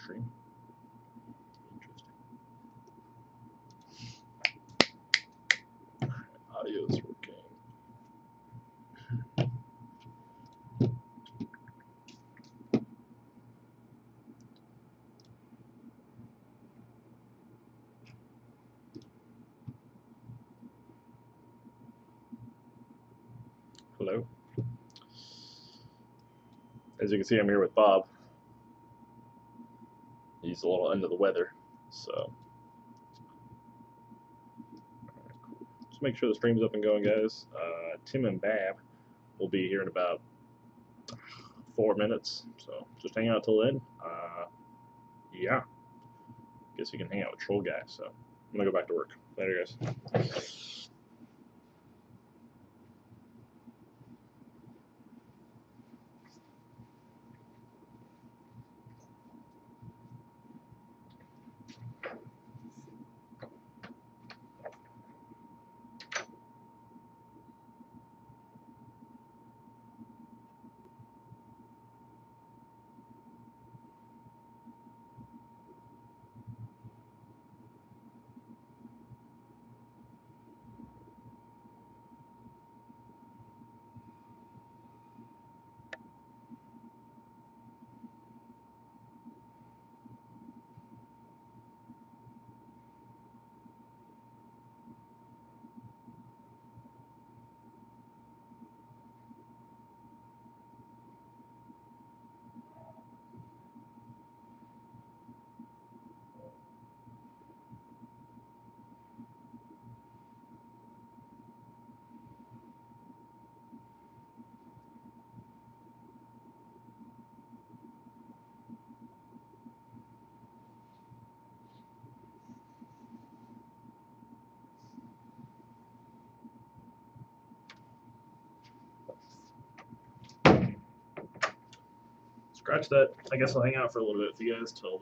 stream. Interesting. Audio is working. Hello. As you can see, I'm here with Bob. He's a little under the weather, so. Cool. Just make sure the stream's up and going, guys. Tim and Bab will be here in about 4 minutes, so just hang out till then. Yeah. Guess you can hang out with Troll Guy, so I'm gonna go back to work. Later, guys. Scratch that. I guess I'll hang out for a little bit with you guys till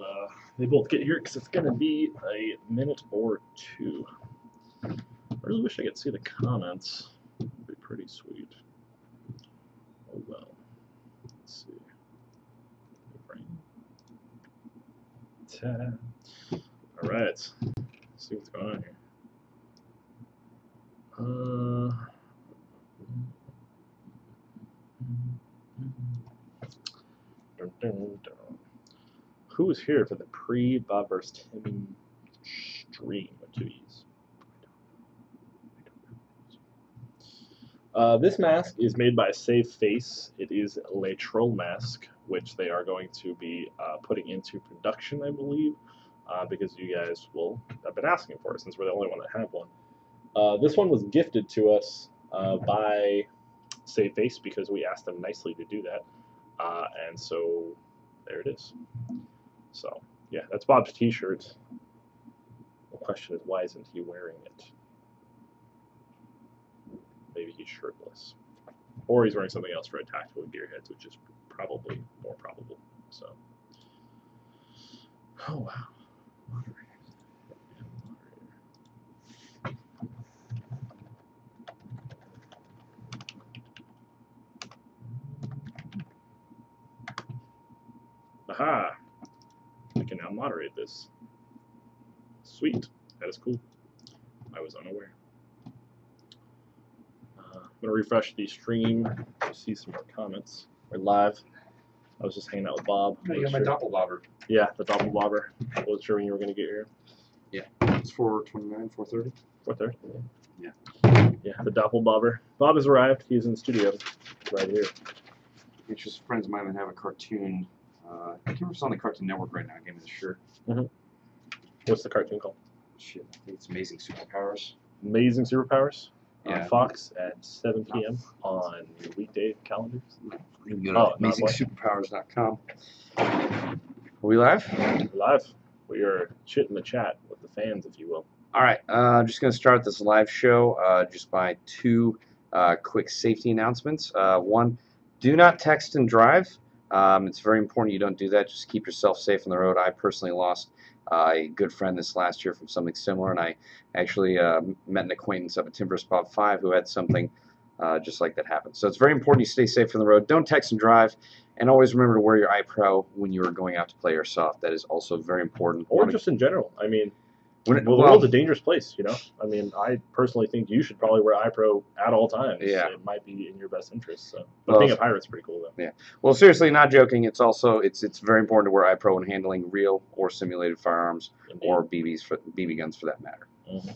they both get here, because it's going to be a minute or two. I really wish I could see the comments. It'd be pretty sweet. Oh well. Let's see. Ta-da. All right. Let's see what's going on here. Who is here for the pre-Bob vs. Tim stream with 2 E's? This mask is made by Save Face. It is a troll mask, which they are going to be putting into production, I believe, because you guys have been asking for it since we're the only one that have one. This one was gifted to us by Save Face because we asked them nicely to do that. And so there it is. So yeah, that's Bob's t-shirt. The question is, why isn't he wearing it? Maybe he's shirtless. Or he's wearing something else for a tactical gearheads, which is probably more probable. So, oh wow. Aha! I can now moderate this. Sweet. That is cool. I was unaware. I'm going to refresh the stream to see some more comments. We're live. I was just hanging out with Bob. Oh, you got my doppelbobber. Yeah, the doppelbobber. I wasn't sure when you were going to get here. Yeah. It's 4:29, 4:30. 4:30? Yeah. Yeah, the doppelbobber. Bob has arrived. He's in the studio right here. It's just friends of mine that have a cartoon. I can't remember if it's on the Cartoon Network right now. I gave me the shirt. Mm-hmm. What's the cartoon called? Shit, I think it's Amazing Superpowers. Amazing Superpowers? Yeah. On Fox at 7 p.m. on your weekday calendars? You can go to AmazingSuperpowers.com. Are we live? Live. We are chitting the chat with the fans, if you will. All right. I'm just going to start this live show just by 2 quick safety announcements. One, do not text and drive. It's very important you don't do that. Just keep yourself safe on the road. I personally lost a good friend this last year from something similar, and I actually met an acquaintance of a Tim vs. Bob 5 who had something just like that happens. So it's very important you stay safe on the road. Don't text and drive. And always remember to wear your iPro when you are going out to play Airsoft. That is also very important. Or just in general. I mean, the world's a dangerous place, you know? I mean, I personally think you should probably wear iPro at all times. Yeah. It might be in your best interest. So. But being a pirate's pretty cool, though. Yeah. Well, seriously, not joking. It's also it's very important to wear iPro when handling real or simulated firearms. Indeed. Or BB guns for that matter. Mm-hmm.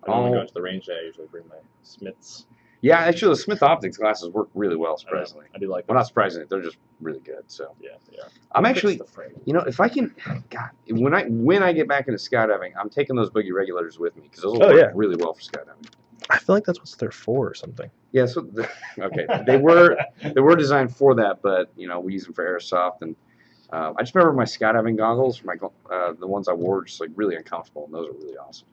I don't want to go to the range day. I usually bring my Smiths. Yeah, actually, the Smith Optics glasses work really well, surprisingly. I do like them. Well, not surprisingly, they're just really good. So yeah, they are. I'm actually, you know, if I can, God, when I get back into skydiving, I'm taking those boogie regulators with me because those will work really well for skydiving. I feel like that's what they're for or something. Yeah, so okay, they were designed for that, but you know, we use them for Airsoft, and I just remember my skydiving goggles, the ones I wore, were just like really uncomfortable, and those are really awesome.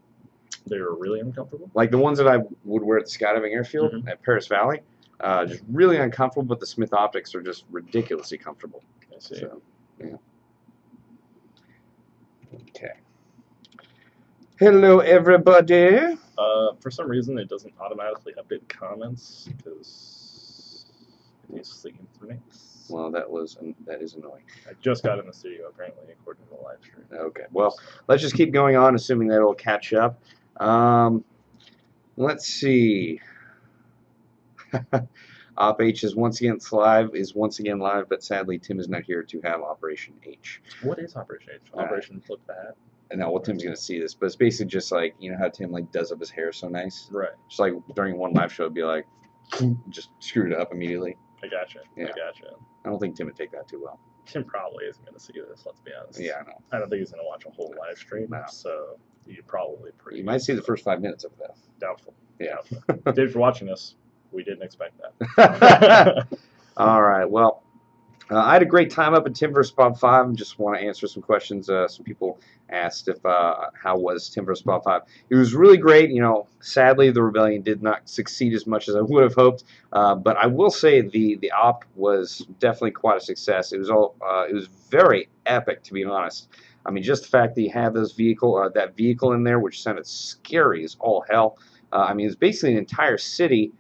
They were really uncomfortable? Like the ones that I would wear at the skydiving airfield at Paris Valley, just really uncomfortable, but the Smith Optics are just ridiculously comfortable. I see. So, yeah. Okay. Hello, everybody. For some reason, it doesn't automatically update comments because it is the internet. Well, that is annoying. I just got in the studio, apparently, according to the live stream. Okay. Well, let's just keep going on, assuming that it'll catch up. Let's see. Op H is once again live, but sadly Tim is not here to have Operation H. What is Operation H? Operation Flip the Hat. And now, well, Tim's gonna see this, but it's basically just like, you know how Tim like does up his hair so nice, right? Just like during one live show, it'd be like, just screwed it up immediately. I gotcha. Yeah. I gotcha. I don't think Tim would take that too well. Tim probably isn't gonna see this. Let's be honest. Yeah, I know. I don't think he's gonna watch a whole live stream. No. So you probably You might see the first 5 minutes of that. Doubtful. Yeah. Doubtful. Dave, for watching this, we didn't expect that. All right. Well, I had a great time up at Tim vs. Bob 5. Just want to answer some questions. Some people asked if how was Tim vs. Bob 5. It was really great. You know, sadly the rebellion did not succeed as much as I would have hoped. But I will say the op was definitely quite a success. It was very epic, to be honest. I mean, just the fact that you have that vehicle in there, which sounded scary as all hell. I mean, it was basically an entire city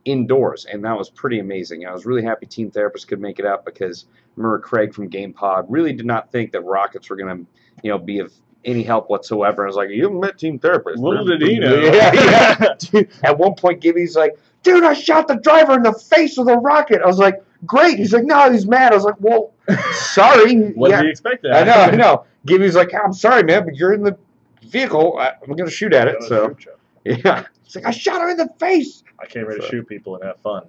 indoors, and that was pretty amazing. I was really happy Team Therapist could make it up because I remember Craig from GamePod really did not think that rockets were going to, you know, be of any help whatsoever. I was like, you haven't met Team Therapist. Little did he know. Yeah. Dude, at one point, Gibby's like, dude, I shot the driver in the face with a rocket. I was like, great. He's like, no, he's mad. I was like, well, sorry. What did he expect that? I know. Gibby's like, I'm sorry, man, but you're in the vehicle. I'm going to shoot at it. So, yeah. He's like, I shot him in the face. I came here to shoot people and have fun.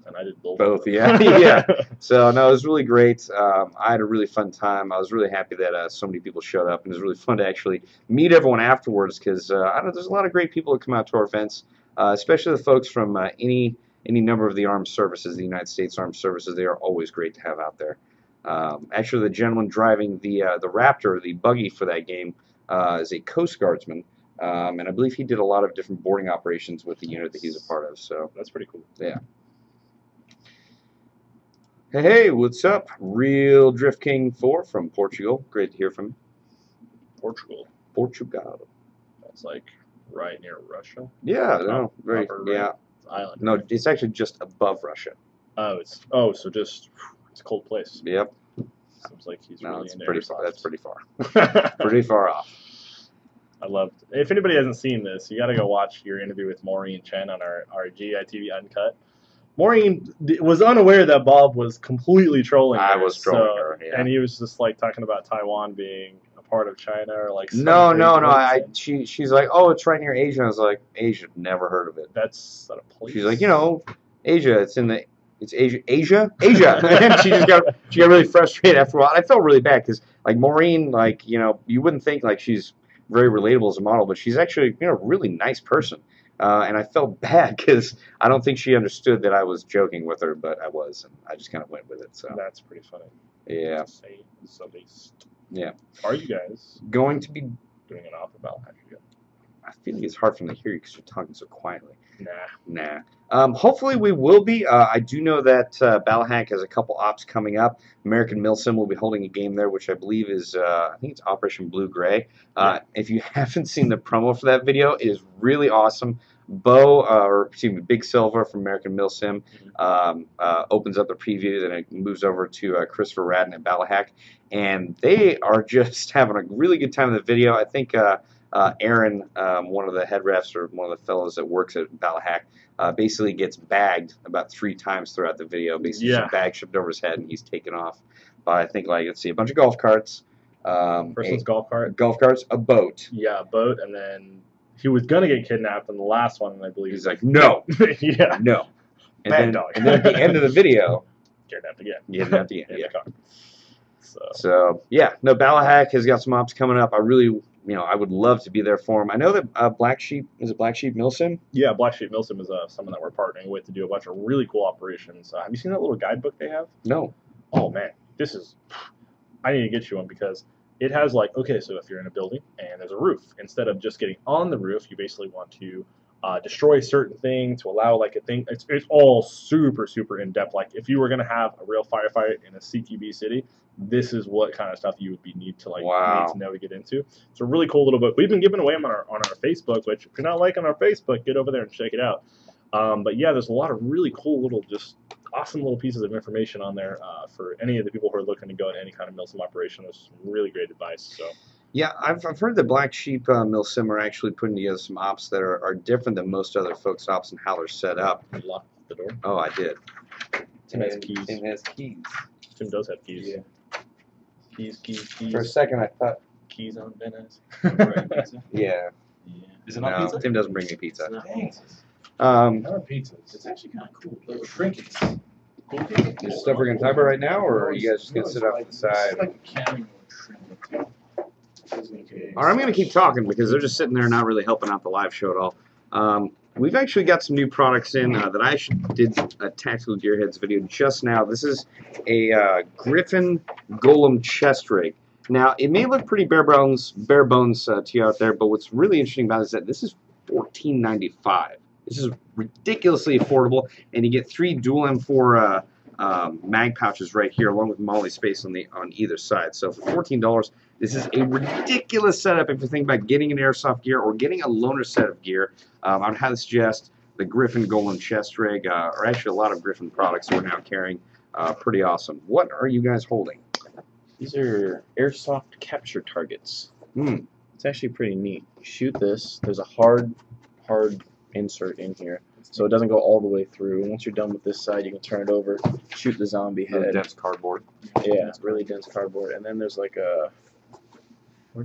And I did both. Yeah. Yeah. So, no, it was really great. I had a really fun time. I was really happy that so many people showed up. And it was really fun to actually meet everyone afterwards because, I don't know, there's a lot of great people that come out to our events, especially the folks from any number of the armed services, the United States Armed Services. They are always great to have out there. Actually, the gentleman driving the Raptor, the buggy for that game, is a Coast Guardsman. And I believe he did a lot of different boarding operations with the unit that he's a part of. So that's pretty cool. Yeah. Hey, what's up? Real Drift King 4 from Portugal. Great to hear from you. Portugal. That's like right near Russia. Yeah, no, very Island. No, it's actually just above Russia. Oh, so just it's a cold place. Yep. Seems like he's really into Airsoft. That's pretty far. Pretty far off. I loved. If anybody hasn't seen this, you got to go watch your interview with Maureen Chen on our GITV Uncut. Maureen was unaware that Bob was completely trolling her. I was trolling her, yeah. And he was just like talking about Taiwan being a part of China or like. No. She's like, oh, it's right near Asia. I was like, Asia, never heard of it. That's not a place. She's like, you know, Asia. It's Asia. And she got really frustrated after a while. I felt really bad because like Maureen, like, you know, you wouldn't think like she's very relatable as a model, but she's actually, you know, a really nice person. And I felt bad because I don't think she understood that I was joking with her, but I was, and I just kind of went with it. So that's pretty funny. Yeah. Yeah. Are you guys going to be doing an offer battle hack again? I feel like it's hard for me to hear you because you're talking so quietly. Nah. Hopefully we will be. I do know that Battle Hack has a couple ops coming up. American Milsim will be holding a game there, which I believe is, I think it's Operation Blue Gray. If you haven't seen the promo for that video, it is really awesome. Big Silva from American Mill Sim opens up the preview, then it moves over to Christopher Radden at Ballahack, and they are just having a really good time in the video. I think Aaron, one of the head refs or one of the fellows that works at Ballahack, basically gets bagged about 3 times throughout the video. Basically, some bag shipped over his head, and he's taken off by, I think, like, let's see, a bunch of golf carts. Person's golf cart. Golf carts, a boat. Yeah, a boat, and then he was gonna get kidnapped in the last one, I believe. He's like, no, yeah, no. And bad then, dog. and then at the end of the video, kidnapped again. Kidnapped again. In Yeah. the car. So yeah, no, Ballahack has got some ops coming up. I really, I would love to be there for him. I know that Black Sheep Mill Sim? Yeah, Black Sheep Mill Sim is someone that we're partnering with to do a bunch of really cool operations. Have you seen that little guidebook they have? No. Oh man, I need to get you one because it has like, okay, so if you're in a building and there's a roof, instead of just getting on the roof, you basically want to destroy a certain thing to allow like a thing. It's all super, super in depth. Like if you were going to have a real firefight in a CTB city, this is what kind of stuff you would need to know to get into. It's a really cool little book. We've been giving away them on our Facebook, which if you're not liking our Facebook, get over there and check it out. But yeah, there's a lot of really cool little, just awesome little pieces of information on there for any of the people who are looking to go into any kind of mill sim operation. There's some really great advice. So. Yeah, I've heard that Black Sheep Mill Sim are actually putting together some ops that are different than most other folks' ops and how they're set up. You locked the door? Oh, I did. Tim has keys. Tim has keys. Tim does have keys. Yeah. Keys. For a second, I thought. Keys on Venice. Yeah. Is it not pizza? Tim doesn't bring me pizza. Thanks. Not pizzas. It's actually kind of cool. Little trinkets. Is stuff we're going to talk about right now, or are you guys just going to sit off to the side? It's like a cameo trinket. All right, I'm going to keep talking because they're just sitting there not really helping out the live show at all. We've actually got some new products in that I did a Tactical Gearheads video just now. This is a Griffin Golem chest rig. Now, it may look pretty bare bones to you out there, but what's really interesting about it is that this is $14.95. This is ridiculously affordable, and you get 3 dual M4 mag pouches right here, along with MOLLE space on either side. So for $14, this is a ridiculous setup if you think about getting an airsoft gear or getting a loaner set of gear. I would highly suggest the Griffin Golem chest rig, or actually a lot of Griffin products we're now carrying. Pretty awesome. What are you guys holding? These are airsoft capture targets. It's actually pretty neat. You shoot this. There's a hard insert in here, so it doesn't go all the way through. Once you're done with this side, you can turn it over, shoot the zombie head. Really dense cardboard. Yeah, it's really dense cardboard. And then there's like a,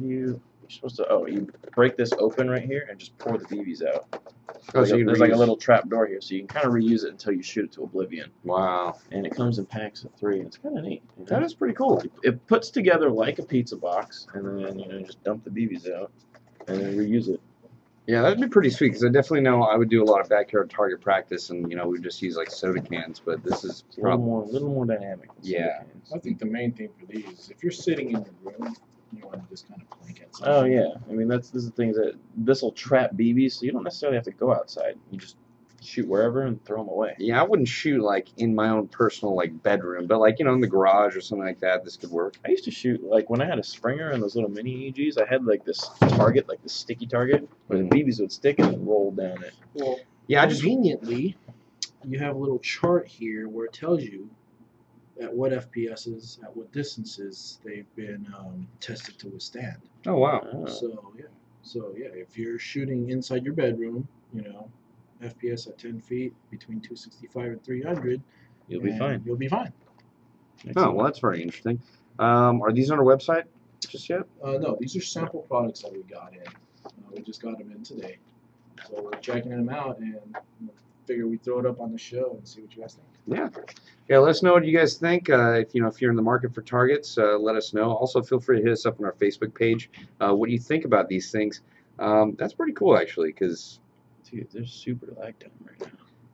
you're supposed to, you break this open right here and just pour the BBs out. Oh, so there's like a little trap door here, so you can kind of reuse it until you shoot it to oblivion. Wow. And it comes in packs of 3, and it's kind of neat. You know? That is pretty cool. It puts together like a pizza box, and then just dump the BBs out and then reuse it. Yeah, that'd be pretty sweet, because I definitely know I would do a lot of backyard target practice, and we just use like soda cans, but this is a little more dynamic. Yeah. I think the main thing for these is if you're sitting in your room, you want to just kind of blink at something. Oh yeah, I mean this is the thing that this will trap BBs, so you don't necessarily have to go outside. You just shoot wherever and throw them away. Yeah, I wouldn't shoot like in my own personal bedroom, but like in the garage or something like that, this could work. I used to shoot like when I had a Springer and those little mini EGs. I had like this target, like this sticky target, where the BBs would stick and roll down it. Well, yeah, conveniently, you have a little chart here where it tells you at what FPSs, at what distances they've been tested to withstand. Oh wow! So yeah, if you're shooting inside your bedroom, FPS at 10 feet between 265 and 300, you'll be fine. You'll be fine. Oh well, that's very interesting. Are these on our website just yet? No, these are sample products that we got in. We just got them in today, so we're checking them out and figure we throw it up on the show and see what you guys think. Yeah. Let us know what you guys think. If you're in the market for targets, let us know. Also, feel free to hit us up on our Facebook page. What do you think about these things? That's pretty cool, actually, because they're super lag time right now.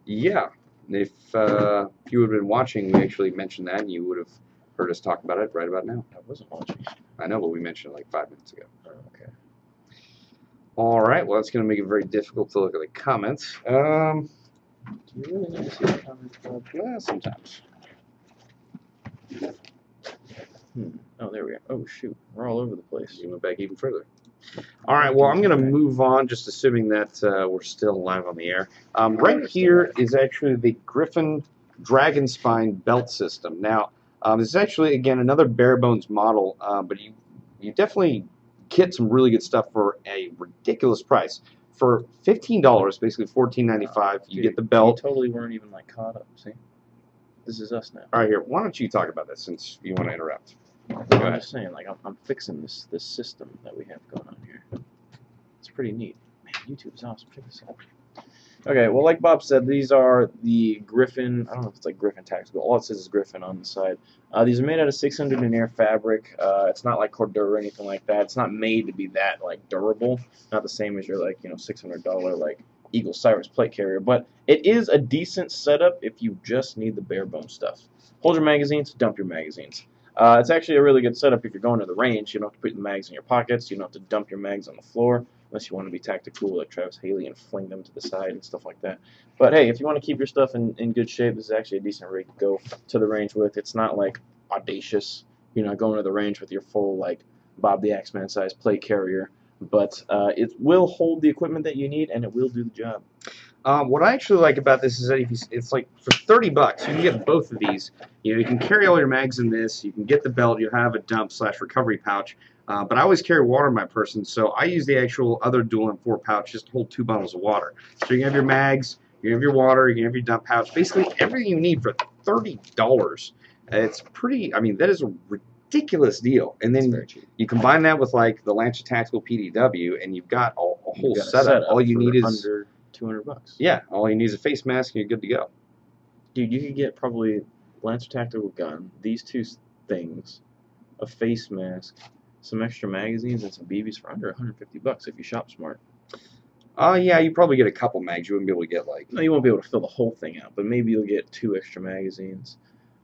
Yeah. If you would have been watching, we actually mentioned that, and you would have heard us talk about it right about now. I wasn't watching. I know, but we mentioned it like 5 minutes ago. Oh, okay. All right. Well, that's going to make it very difficult to look at the comments. Do you really need to see the comments? Yeah, sometimes. Oh, there we are. Oh, shoot. We're all over the place. You went back even further. All right, well, I'm going to move on, just assuming that we're still live on the air. Right here is actually the Griffin Dragon Spine belt system. Now, this is actually, again, another bare bones model, but you definitely get some really good stuff for a ridiculous price. For $15, basically $14.95, you get the belt. You totally weren't even like caught up. See, this is us now. All right, here. Why don't you talk about this since you want to interrupt? I'm just saying, like I'm fixing this system that we have going on here. It's pretty neat. Man, YouTube is awesome. Check this out. Okay, well, like Bob said, these are the Griffin. I don't know if it's like Griffin Tactical. All it says is Griffin on the side. These are made out of 600 denier fabric. It's not like Cordura or anything like that. It's not made to be that like durable. Not the same as your like $600 like Eagle Cyrus plate carrier, but it is a decent setup if you just need the bare bone stuff. Hold your magazines, dump your magazines. It's actually a really good setup if you're going to the range. You don't have to put the mags in your pockets. You don't have to dump your mags on the floor unless you want to be tactical like Travis Haley and fling them to the side and stuff like that. But hey, if you want to keep your stuff in good shape, this is actually a decent rig to go to the range with. It's not like audacious, going to the range with your full like Bob the Axeman size plate carrier, but it will hold the equipment that you need and it will do the job. What I actually like about this is that it's like for $30, you can get both of these. You can carry all your mags in this. You can get the belt. You have a dump/recovery pouch. But I always carry water in my person, so I use the actual other dual M4 pouch just to hold 2 bottles of water. So you can have your mags, you can have your water, you can have your dump pouch. Basically everything you need for $30. It's pretty. I mean, that is a ridiculous deal. And then you combine that with like the Lancer Tactical PDW, and you've got a whole setup. All you need is under $200. Yeah, all you need is a face mask and you're good to go. Dude, you could get probably Lancer Tactical gun, these two things, a face mask, some extra magazines, and some BBs for under $150 if you shop smart. Yeah, you probably get a couple mags. You wouldn't be able to get like... No, you won't be able to fill the whole thing out, but maybe you'll get 2 extra magazines.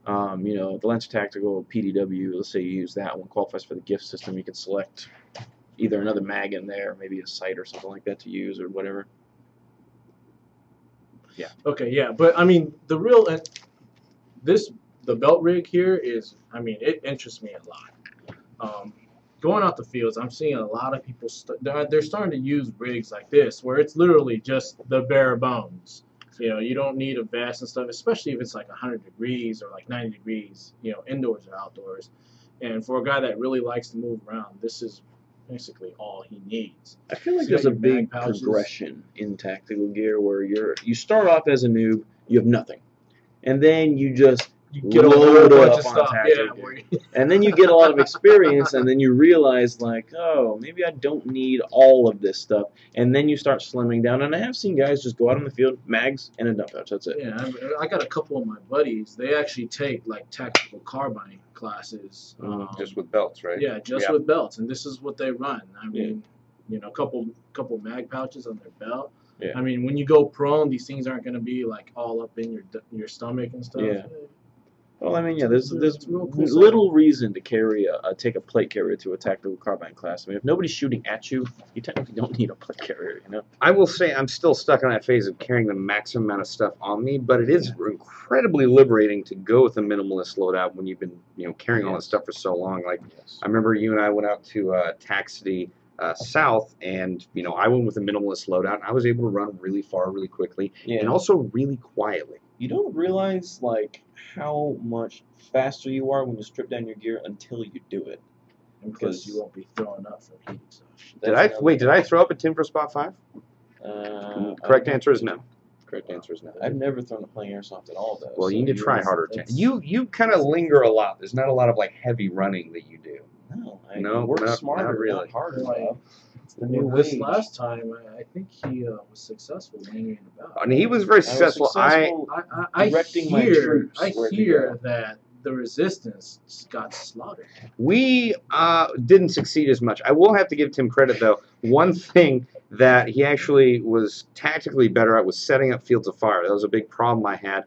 The Lancer Tactical PDW, let's say you use that one, qualifies for the gift system. You could select either another mag in there, maybe a sight or something like that to use or whatever. Yeah. Okay, yeah, but I mean, the belt rig here is, I mean, it interests me a lot. Going out the fields, I'm seeing a lot of people, they're starting to use rigs like this, where it's literally just the bare bones. You don't need a vest and stuff, especially if it's like 100 degrees or like 90 degrees, indoors or outdoors. And for a guy that really likes to move around, this is basically all he needs. I feel like there's a big progression in tactical gear where you start off as a noob, you have nothing, and then you just get a whole bunch of stuff, and then you get a lot of experience, and then you realize like, oh, maybe I don't need all of this stuff, and then you start slimming down. And I have seen guys just go out on the field, mags and a dump pouch. That's it. Yeah, I got a couple of my buddies. They actually take like tactical carbine classes, just with belts, right? Yeah, just with belts, and this is what they run. I mean, a couple mag pouches on their belt. Yeah. I mean, when you go prone, these things aren't going to be like all up in your stomach and stuff. Yeah. Well, I mean, yeah, there's real cool little reason to carry take a plate carrier to a tactical carbine class. I mean, if nobody's shooting at you, you technically don't need a plate carrier, I will say I'm still stuck on that phase of carrying the maximum amount of stuff on me, but it is incredibly liberating to go with a minimalist loadout when you've been, carrying all that stuff for so long. Like, I remember you and I went out to Tac City South, and I went with a minimalist loadout, and I was able to run really far, really quickly, and also really quietly. You don't realize like how much faster you are when you strip down your gear until you do it. Because you won't be throwing up from heat stuff. Did I throw up a 10 for spot 5? Correct answer is no. Correct answer is no. I've never thrown a playing airsoft at all, though. Well, you need to try harder. You kind of linger a lot. There's not a lot of like heavy running that you do. No, work smarter, not really. Not harder. It's the new this wage. Last time, I think he was successful hanging about. And he was very successful. I hear that the resistance got slaughtered. We didn't succeed as much. I will have to give Tim credit, though. One thing that he actually was tactically better at was setting up fields of fire. That was a big problem I had.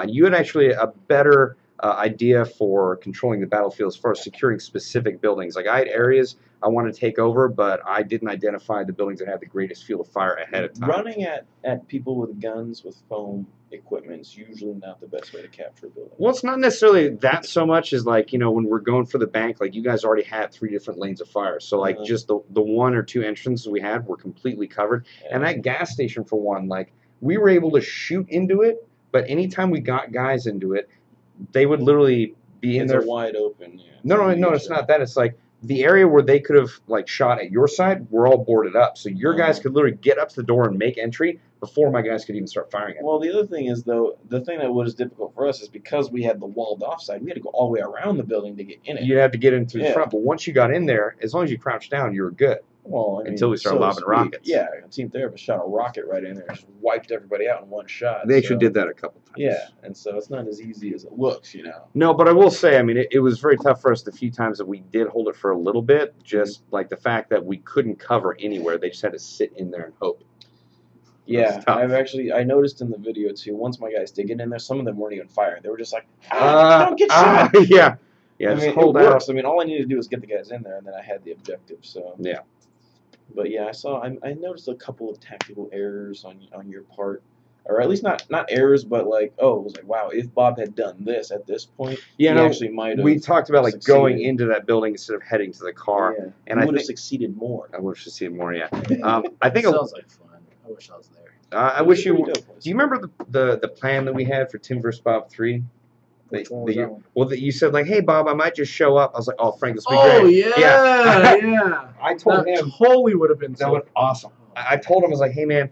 You had actually a better idea for controlling the battlefield as far as securing specific buildings. Like I had areas I want to take over, but I didn't identify the buildings that had the greatest field of fire ahead of time. Running at people with guns with foam equipment is usually not the best way to capture a building. Well, it's not necessarily that so much as like, you know, when we're going for the bank, like you guys already had 3 different lanes of fire. So like just the 1 or 2 entrances we had were completely covered. Yeah. And that gas station, for one, like we were able to shoot into it, but anytime we got guys into it, they would literally be in It's there. a wide open. Yeah, No, it's not that. It's like the area where they could have like shot at your side, we're all boarded up. So your guys could literally get up to the door and make entry before my guys could even start firing at them. Well, the other thing is, though, the thing that was difficult for us is because we had the walled off side, we had to go all the way around the building to get in it. You had to get in through the front, but once you got in there, as long as you crouched down, you were good. Well, I mean, until we started lobbing rockets. Yeah, a team therapist shot a rocket right in there, just wiped everybody out in one shot. They actually did that a couple times. Yeah, and so it's not as easy as it looks, you know. No, but I will say, I mean, it was very tough for us the few times that we did hold it for a little bit. Just like the fact that we couldn't cover anywhere, they just had to sit in there and hope. Yeah, I noticed in the video too. Once my guys did get in there, some of them weren't even firing. They were just like, "Don't get shot." Yeah, I just mean, hold it out. works. I mean, all I needed to do was get the guys in there, and then I had the objective. So yeah. But yeah, I noticed a couple of tactical errors on your part, or at least not errors, but like, oh, it was like, wow, if Bob had done this at this point, he actually might have. We talked about like going into that building instead of heading to the car, and I would have succeeded more. I would have succeeded more. Yeah, I think it sounds like fun. I wish I was there. I wish you. Do you remember the plan that we had for Tim vs. Bob 3? Which one was that one? Well, you said like, "Hey, Bob, I might just show up." I was like, "Oh, Frank, this would be great." Oh Yeah. I told that him totally would have been that was awesome. I told him I was like, "Hey, man,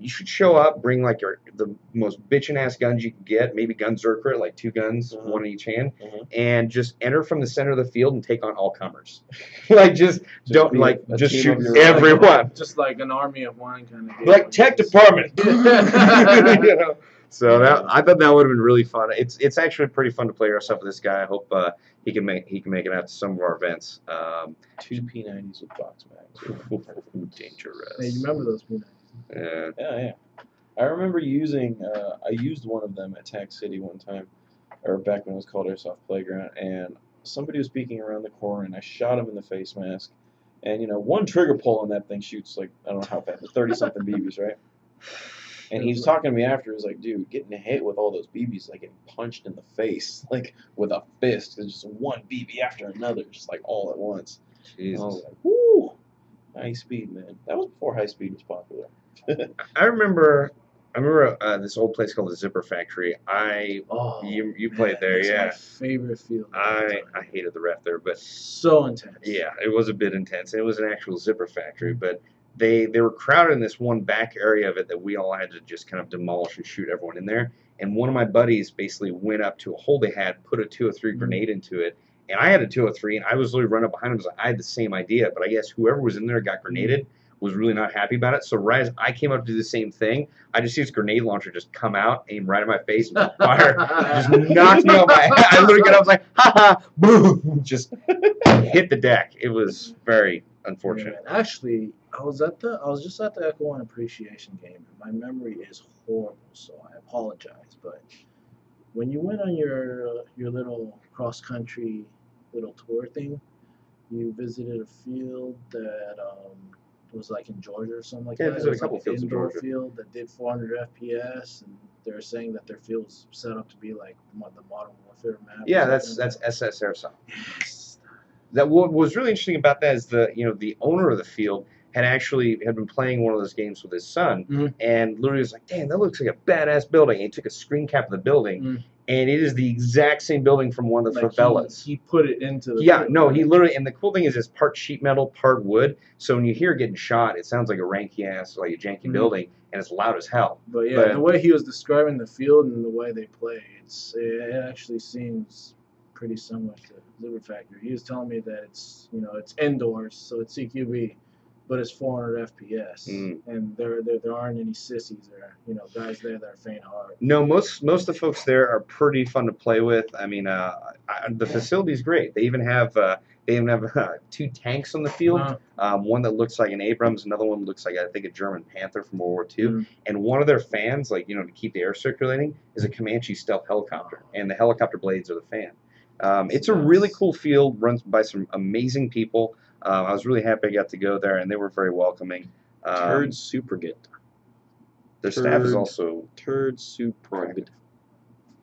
you should show up, bring like the most bitchin' ass guns you can get, maybe gun zerker, like 2 guns, 1 in each hand, and just enter from the center of the field and take on all comers. Like just don't like just shoot everyone, just like an army of one kind of like tech department." You know. So I thought that would have been really fun. It's actually pretty fun to play Airsoft with this guy. I hope he can make it out to some of our events. 2 P90s with box mags. Dangerous. Hey, you remember those P90s? Yeah. I remember using I used one of them at Tax City one time, or back when it was called Airsoft Playground, and somebody was peeking around the corner, and I shot him in the face mask, and you know, one trigger pull on that thing shoots like, I don't know how fast, but 30-something BBs, right? And he was talking to me after. He was like, "Dude, getting hit with all those BBs, like getting punched in the face, like with a fist. It's just one BB after another, just like all at once." Jesus. I was like, "Woo, high speed, man." That was before high speed was popular. I remember this old place called the Zipper Factory. You played there, it's yeah. My favorite field. I hated the ref there, but so intense. Yeah, it was a bit intense. It was an actual Zipper Factory, but they were crowded in this one back area of it that we all had to just kind of demolish and shoot everyone in there. And one of my buddies basically went up to a hole they had, put a 203 grenade into it, and I had a 203, and I was literally running up behind him. I had the same idea, but I guess whoever was in there got grenaded. Was really not happy about it. So right as I came up to do the same thing, I just see this grenade launcher just come out, aim right at my face, and just fire. Just knocked me on my head. I literally got up, I was like, ha ha, boom, just hit the deck. It was very unfortunate. Yeah, actually, I was just at the Echo One Appreciation game. My memory is horrible, so I apologize. But when you went on your little cross country little tour thing, you visited a field that it was like in Georgia or something like that. Yeah, visited it was a couple like fields in indoor Georgia. field that did 400 FPS, and they were saying that their field's set up to be like the Modern Warfare map. Yeah, that's SS Airsoft. Yes. That what was really interesting about that is the owner of the field had been playing one of those games with his son, and literally was like, "Damn, that looks like a badass building." And he took a screen cap of the building, and it is the exact same building from one of the favelas. He put it into the he literally, and the cool thing is it's part sheet metal, part wood, so when you hear it getting shot, it sounds like a ranky ass, like a janky building, and it's loud as hell. But yeah, the way he was describing the field and the way they play, it actually seems pretty similar to Zipper Factory. He was telling me that it's indoors, so it's CQB, but it's 400 FPS, and there aren't any sissies there. Guys there that are faint of heart. No, most of the folks there are pretty fun to play with. I mean, the facility's great. They even have 2 tanks on the field. One that looks like an Abrams, another one looks like I think a German Panther from World War II. And one of their fans, to keep the air circulating, is a Comanche stealth helicopter, and the helicopter blades are the fan. It's a really cool field, runs by some amazing people. I was really happy I got to go there, and they were very welcoming. Turd Supergit. Their staff is Turd. also... Turd Supergit.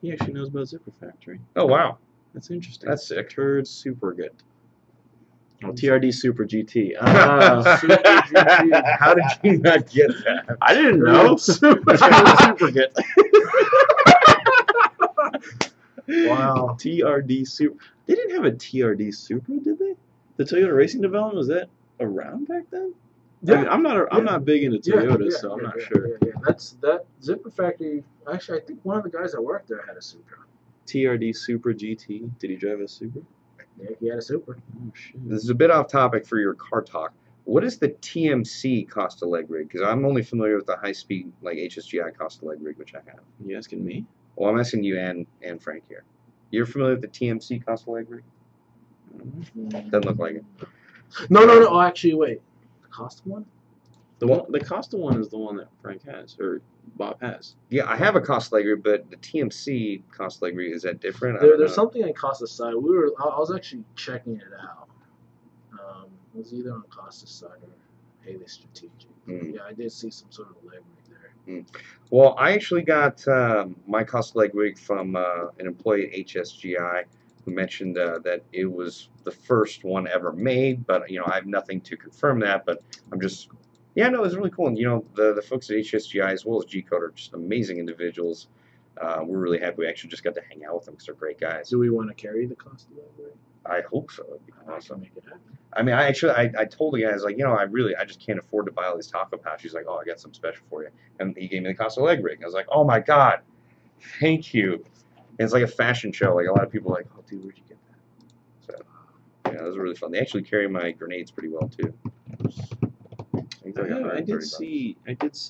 He actually knows about Zipper Factory. Oh, wow. That's interesting. That's sick. Turd Supergit. Oh, TRD Super GT. Super GT. How did you not get that? I didn't know. Supergit. Wow. TRD Super. They didn't have a TRD Super, did they? The Toyota Racing Development, was that around back then? Yeah. I mean, I'm not big into Toyota, so I'm not sure. Yeah. That's that Zipper Factory. Actually, I think one of the guys that worked there had a Supra. TRD Super GT. Did he drive a Super? Yeah, he had a Supra. Oh shit. This is a bit off topic for your car talk. What is the TMC Costa leg rig? Because I'm only familiar with the high-speed like HSGI Costa leg rig, which I have. You asking me? Well, I'm asking you and Frank here. You're familiar with the TMC Costa leg rig? Doesn't look like it. No. Oh, actually, wait. The Costa one? The Costa one is the one that Frank has, or Bob has. Yeah, I have a Costa leg rig, but the TMC Costa leg rig, is that different? I don't There's know. something on Costa's side. I was actually checking it out. It was either on Costa's side or Haley Strategic. Yeah, I did see some sort of leg rig there. Well, I actually got my Costa leg rig from an employee at HSGI who mentioned that it was the first one ever made, but I have nothing to confirm that. But I'm just, yeah, no, it was really cool. And the folks at HSGI as well as G-Code are just amazing individuals. We're really happy we actually just got to hang out with them because they're great guys. Do we want to carry the Costa leg rig? I hope so. That'd be I awesome. can make it happen. I mean, I told the guys, like, I just can't afford to buy all these taco pouches. He's like, oh, I got something special for you. And he gave me the Costa leg rig. I was like, oh my God, thank you. And it's like a fashion show. Like, a lot of people are like, oh, dude, where'd you get that? So, yeah, it was really fun. They actually carry my grenades pretty well, too. I did see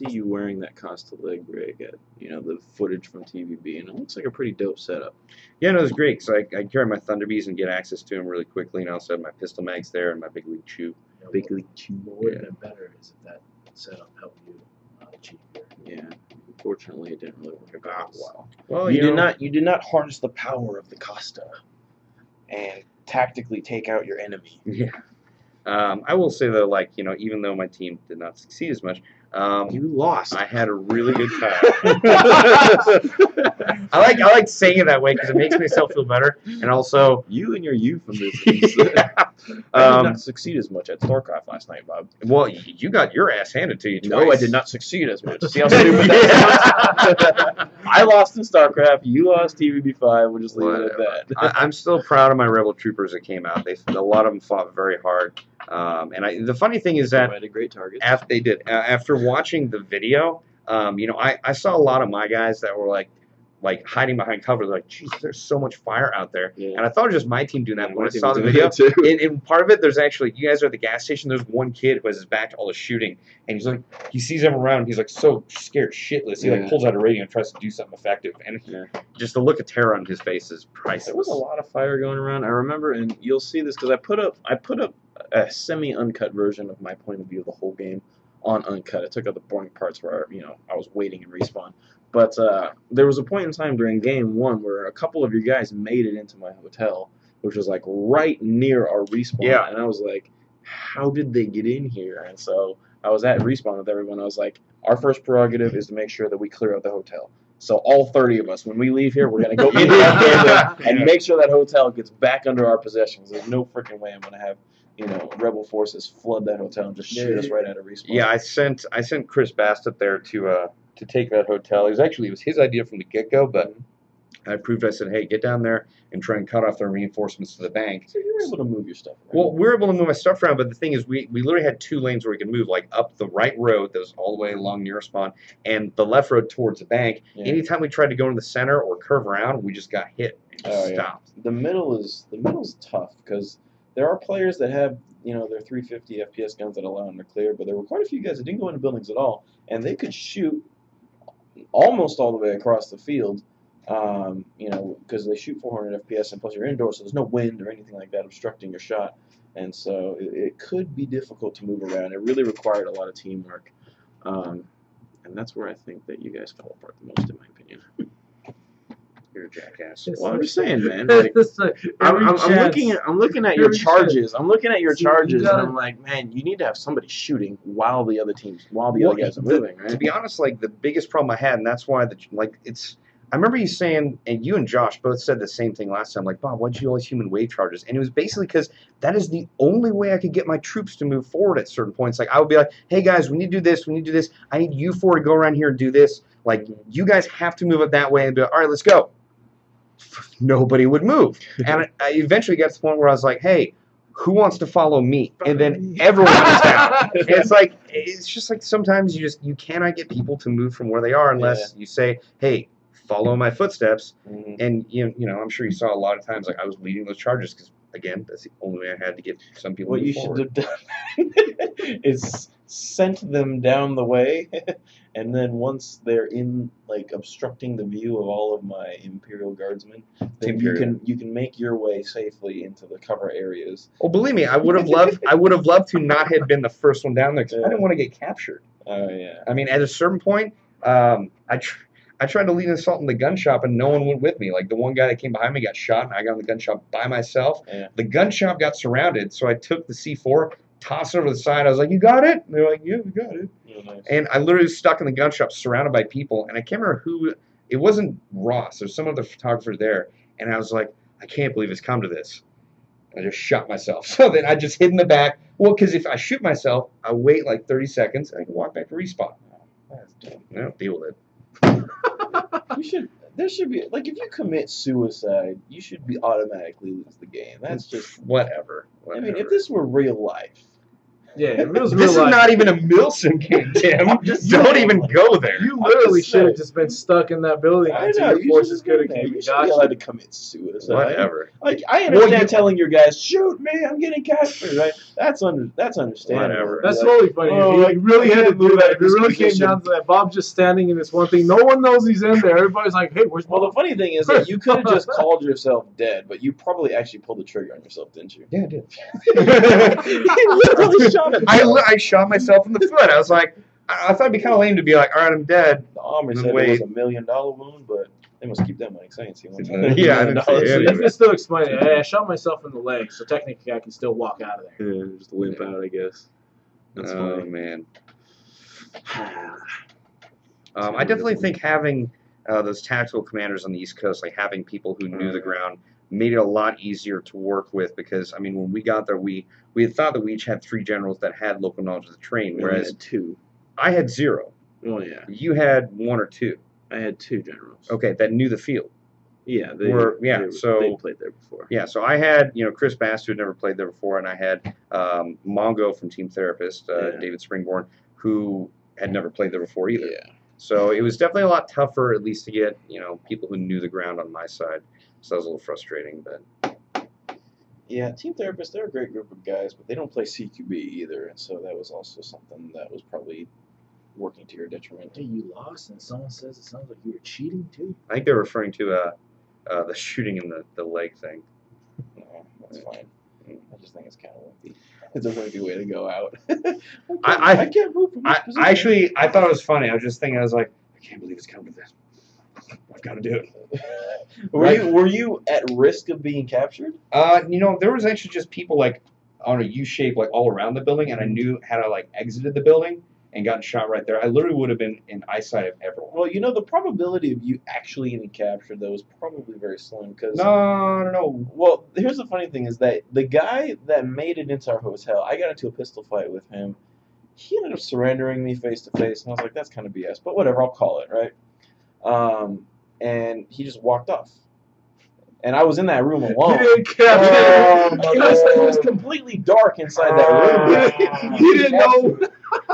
you wearing that Costa leg rig at the footage from TVB, and it looks like a pretty dope setup. Yeah, no, it was great because I carry my Thunderbees and get access to them really quickly, and I also have my pistol mags there and my Big League Chew. Yeah, Big League Chew. What would have been better is if that setup helped you achieve your. Yeah, unfortunately, it didn't really work out well. Well, You did not harness the power of the Costa and tactically take out your enemy. Yeah. I will say though, like even though my team did not succeed as much, You lost. I had a really good time. I like saying it that way because it makes myself feel better, and also You and your euphemisms. I did not succeed as much at StarCraft last night, Bob. well, you got your ass handed to you twice. No, I did not succeed as much. See how stupid that is? I lost in StarCraft. You lost TVB5. We'll just leave it at that. I'm still proud of my Rebel Troopers that came out. A lot of them fought very hard. And the funny thing is that Provided great targets. after watching the video, I saw a lot of my guys that were like hiding behind cover. They're like, geez, there's so much fire out there. Yeah. And I thought it was just my team doing that. Yeah, But when my I team saw was the doing video, that too. and part of it, there's actually, you guys are at the gas station. There's one kid who has his back to all the shooting, and he's like, he sees everyone around. He's like so scared shitless. He like pulls out a radio and tries to do something effective. And just the look of terror on his face is priceless. There was a lot of fire going around. I remember, and you'll see this because I put up a semi-uncut version of my point of view of the whole game on uncut. I took out the boring parts where I was waiting in respawn. But there was a point in time during game one where a couple of you guys made it into my hotel, which was like right near our respawn. Yeah. And I was like, how did they get in here? And so I was at respawn with everyone. I was like, our first prerogative is to make sure that we clear out the hotel. So all 30 of us, when we leave here, we're going to go into that building and make sure that hotel gets back under our possessions. There's no freaking way I'm going to have rebel forces flood that hotel and just shoot us right out of respawn. Yeah, I sent Chris Bast up there to take that hotel. It was his idea from the get-go, but I approved. I said, hey, get down there and try and cut off their reinforcements to the bank. So you were able to move your stuff around. Well, we were able to move my stuff around, but the thing is, we literally had two lanes where we could move, like up the right road that was all the way along near spawn, and the left road towards the bank. Yeah. Anytime we tried to go into the center or curve around, we just got hit and just stopped. The middle's tough because there are players that have their 350 FPS guns that allow them to clear, but there were quite a few guys that didn't go into buildings at all, and they could shoot almost all the way across the field. Because they shoot 400 FPS, and plus you're indoors, so there's no wind or anything like that obstructing your shot, and so it could be difficult to move around. It really required a lot of teamwork, and that's where I think that you guys fell apart the most, in my opinion. You're a jackass. Well, I'm just saying, man. Like, I'm looking at your Every charges. I'm looking at your See, you charges, and gotta- I'm like, man, you need to have somebody shooting while the other guys are moving, right? To be honest, like the biggest problem I had, and that's why I remember you saying, and you and Josh both said the same thing last time, like, Bob, why'd you always human wave charges? And it was basically because that is the only way I could get my troops to move forward at certain points. Like, I would be like, hey, guys, we need to do this, we need to do this. I need you four to go around here and do this. Like, you guys have to move it that way. And be like, all right, let's go. Nobody would move. And I eventually got to the point where I was like, hey, who wants to follow me? And then everyone was down. And it's just like sometimes you cannot get people to move from where they are unless you say, hey, follow my footsteps. And you know, I'm sure you saw a lot of times like I was leading those charges because again, that's the only way I had to get some people. What to move you forward. should have done is sent them down the way, and then once they're in, like, obstructing the view of all of my Imperial Guardsmen, then you can make your way safely into the cover areas. Oh, believe me, I would have loved to not have been the first one down there because I didn't want to get captured. Oh yeah. I mean, at a certain point, I tried to lead an assault in the gun shop and no one went with me. Like the one guy that came behind me got shot and I got in the gun shop by myself. Yeah. The gun shop got surrounded, so I took the C4, tossed it over the side. I was like, "You got it?" And they're like, "Yeah, we got it." Oh, nice. And I literally was stuck in the gun shop, surrounded by people. And I can't remember who. It wasn't Ross. There's some other photographer there. And I was like, "I can't believe it's come to this." I just shot myself. So then I just hid in the back. Well, because if I shoot myself, I wait like 30 seconds and I can walk back to respawn. That's dumb. I don't deal with it. There should be, like, if you commit suicide, you should be automatically lose the game. That's just Whatever. I mean, if this were real life, Yeah, if it was This real is life, not even a Milsim game, Tim. Don't even go there. you literally just should have saying. just been stuck in that building I until know your you forces should could have be came and You should got be you. allowed to commit suicide. Whatever. Like, I understand Well, you- telling your guys, shoot me, I'm getting captured, right? That's understandable. Whatever. That's Like, totally funny. oh, If he really had to do that, if it this really came position. down to that, Bob's just standing in this one thing. No one knows he's in there. Everybody's like, hey, where's Well, the Bob? funny thing is that you could have just called yourself dead, but you probably actually pulled the trigger on yourself, didn't you? Yeah, I did. He literally shot himself. I shot myself in the foot. I was like, I thought it'd be kind of lame to be like, all right, I'm dead. The armor Then said wait. it was $1 million wound, but they must keep that money because I ain't seen one. Yeah, I didn't see it. You can still explain it. Hey, I shot myself in the leg, so technically I can still walk out of there. Yeah, just limp out, I guess. That's Oh funny. man. I definitely think having those tactical commanders on the East Coast, like having people who knew the ground, made it a lot easier to work with. Because I mean, when we got there, we had thought that we each had 3 generals that had local knowledge of the terrain, We whereas had 2. I had 0. Oh yeah, You had 1 or 2. I had 2 generals. Okay, that knew the field. Yeah, they played there before. Yeah, so I had, Chris Bass, who had never played there before, and I had Mongo from Team Therapist, David Springborn, who had never played there before either. Yeah. So it was definitely a lot tougher, at least to get, people who knew the ground on my side. So that was a little frustrating, but Yeah, Team Therapist, they're a great group of guys, but they don't play CQB either, and so that was also something that was probably working to your detriment. Hey, you lost, and someone says it sounds like you were cheating too. I think they're referring to the shooting in the leg thing. No, that's fine. I just think it's kind of wimpy. It's a wimpy way to go out. I can't move from this position. Actually, I thought it was funny. I was just thinking, I was like, I can't believe it's come to this. I've got to do it. Were you at risk of being captured? There was actually just people like on a U shape like all around the building, and I knew had I like exited the building and gotten shot right there, I literally would have been in eyesight of everyone. Well, the probability of you actually getting captured though was probably very slim because No. Well, here's the funny thing is that the guy that made it into our hotel, I got into a pistol fight with him. He ended up surrendering me face to face, and I was like, that's kind of BS, but whatever, I'll call it, right? And he just walked off. And I was in that room alone. He didn't capture. It was completely dark inside that room. He didn't know.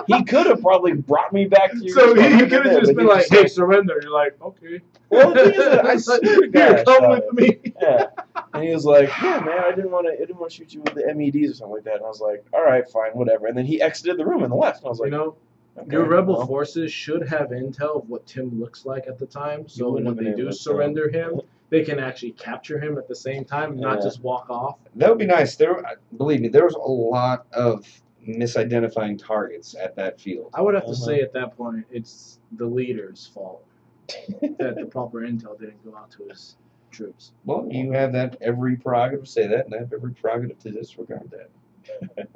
He could have probably brought me back to you. So he could have just been like, "Hey, surrender." You're like, "Okay." Well, the thing is that I swear to God, Here, I come shot with him. me. Yeah. And he was like, "Yeah, man, I didn't want to shoot you with the MEDs or something like that." And I was like, "All right, fine, whatever." And then he exited the room and left. And I was like, Okay, your rebel forces should have intel of what Tim looks like at the time, so wouldn't when have they been do able to surrender him, they can actually capture him at the same time and not just walk off. That would be nice. Believe me, there was a lot of misidentifying targets at that field. I would have to say at that point, it's the leader's fault. that the proper intel didn't go out to his troops. Well, you have that every prerogative to say that, and I have every prerogative to disregard that.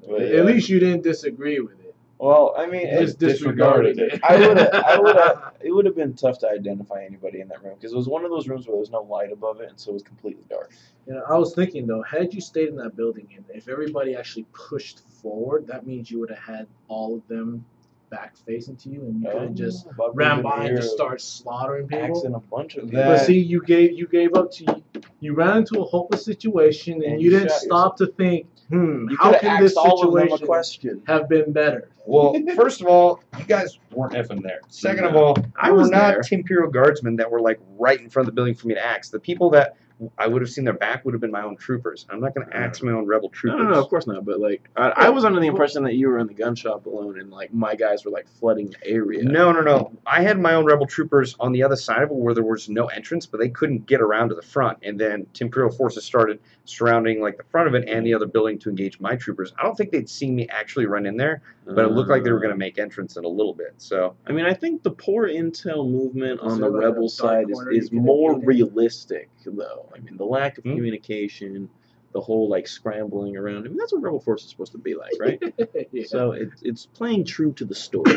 But, At least you didn't disagree with it. well, I mean, You just disregarded it. It would have been tough to identify anybody in that room because it was one of those rooms where there was no light above it, and so it was completely dark. You know, I was thinking though, had you stayed in that building and if everybody actually pushed forward, that means you would have had all of them back facing to you, and you could have just ran by and just started slaughtering people. Axing a bunch of But see, you gave up to you ran into a hopeless situation, and you didn't shot stop to think, You how could can have this asked all of them a situation question. have been better? Well, first of all, you guys weren't effing there. Second of all, I I was was not there. Imperial Guardsmen that were like right in front of the building for me to axe. The people that I would have seen their back would have been my own troopers. I'm not going to axe my own rebel troopers. No, of course not. But like, I was under the impression that you were in the gun shop alone, and like my guys were like flooding the area. No. I had my own rebel troopers on the other side of it where there was no entrance, but they couldn't get around to the front. And then Imperial forces started surrounding like the front of it and the other building to engage my troopers. I don't think they'd seen me actually run in there, but it looked like they were going to make entrance in a little bit. So I mean, I think the poor intel movement Is on there the like a rebel dark side corner is you could more have been in? realistic, though. I mean, the lack of communication, the whole like scrambling around. I mean, that's what rebel force is supposed to be like, right? Yeah. So it's playing true to the story.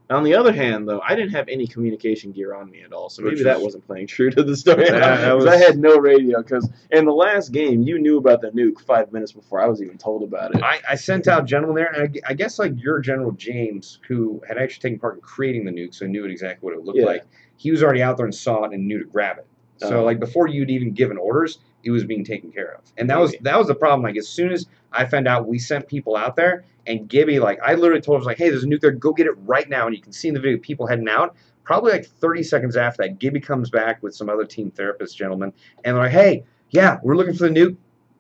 On the other hand, though, I didn't have any communication gear on me at all, so maybe that wasn't playing true to the story. That was- I had no radio, because in the last game, you knew about the nuke 5 minutes before I was even told about it. I sent out gentlemen there, and I guess like your General James, who had actually taken part in creating the nuke, so knew exactly what it looked Yeah. like. He was already out there and saw it and knew to grab it. So like before you'd even given orders, it was being taken care of. And that was the problem. Like as soon as I found out, we sent people out there, and Gibby, like I literally told him, like, hey, there's a nuke there, go get it right now. And you can see in the video people heading out. Probably like 30 seconds after that, Gibby comes back with some other team therapist gentlemen, and they're like, hey, yeah, we're looking for the nuke. It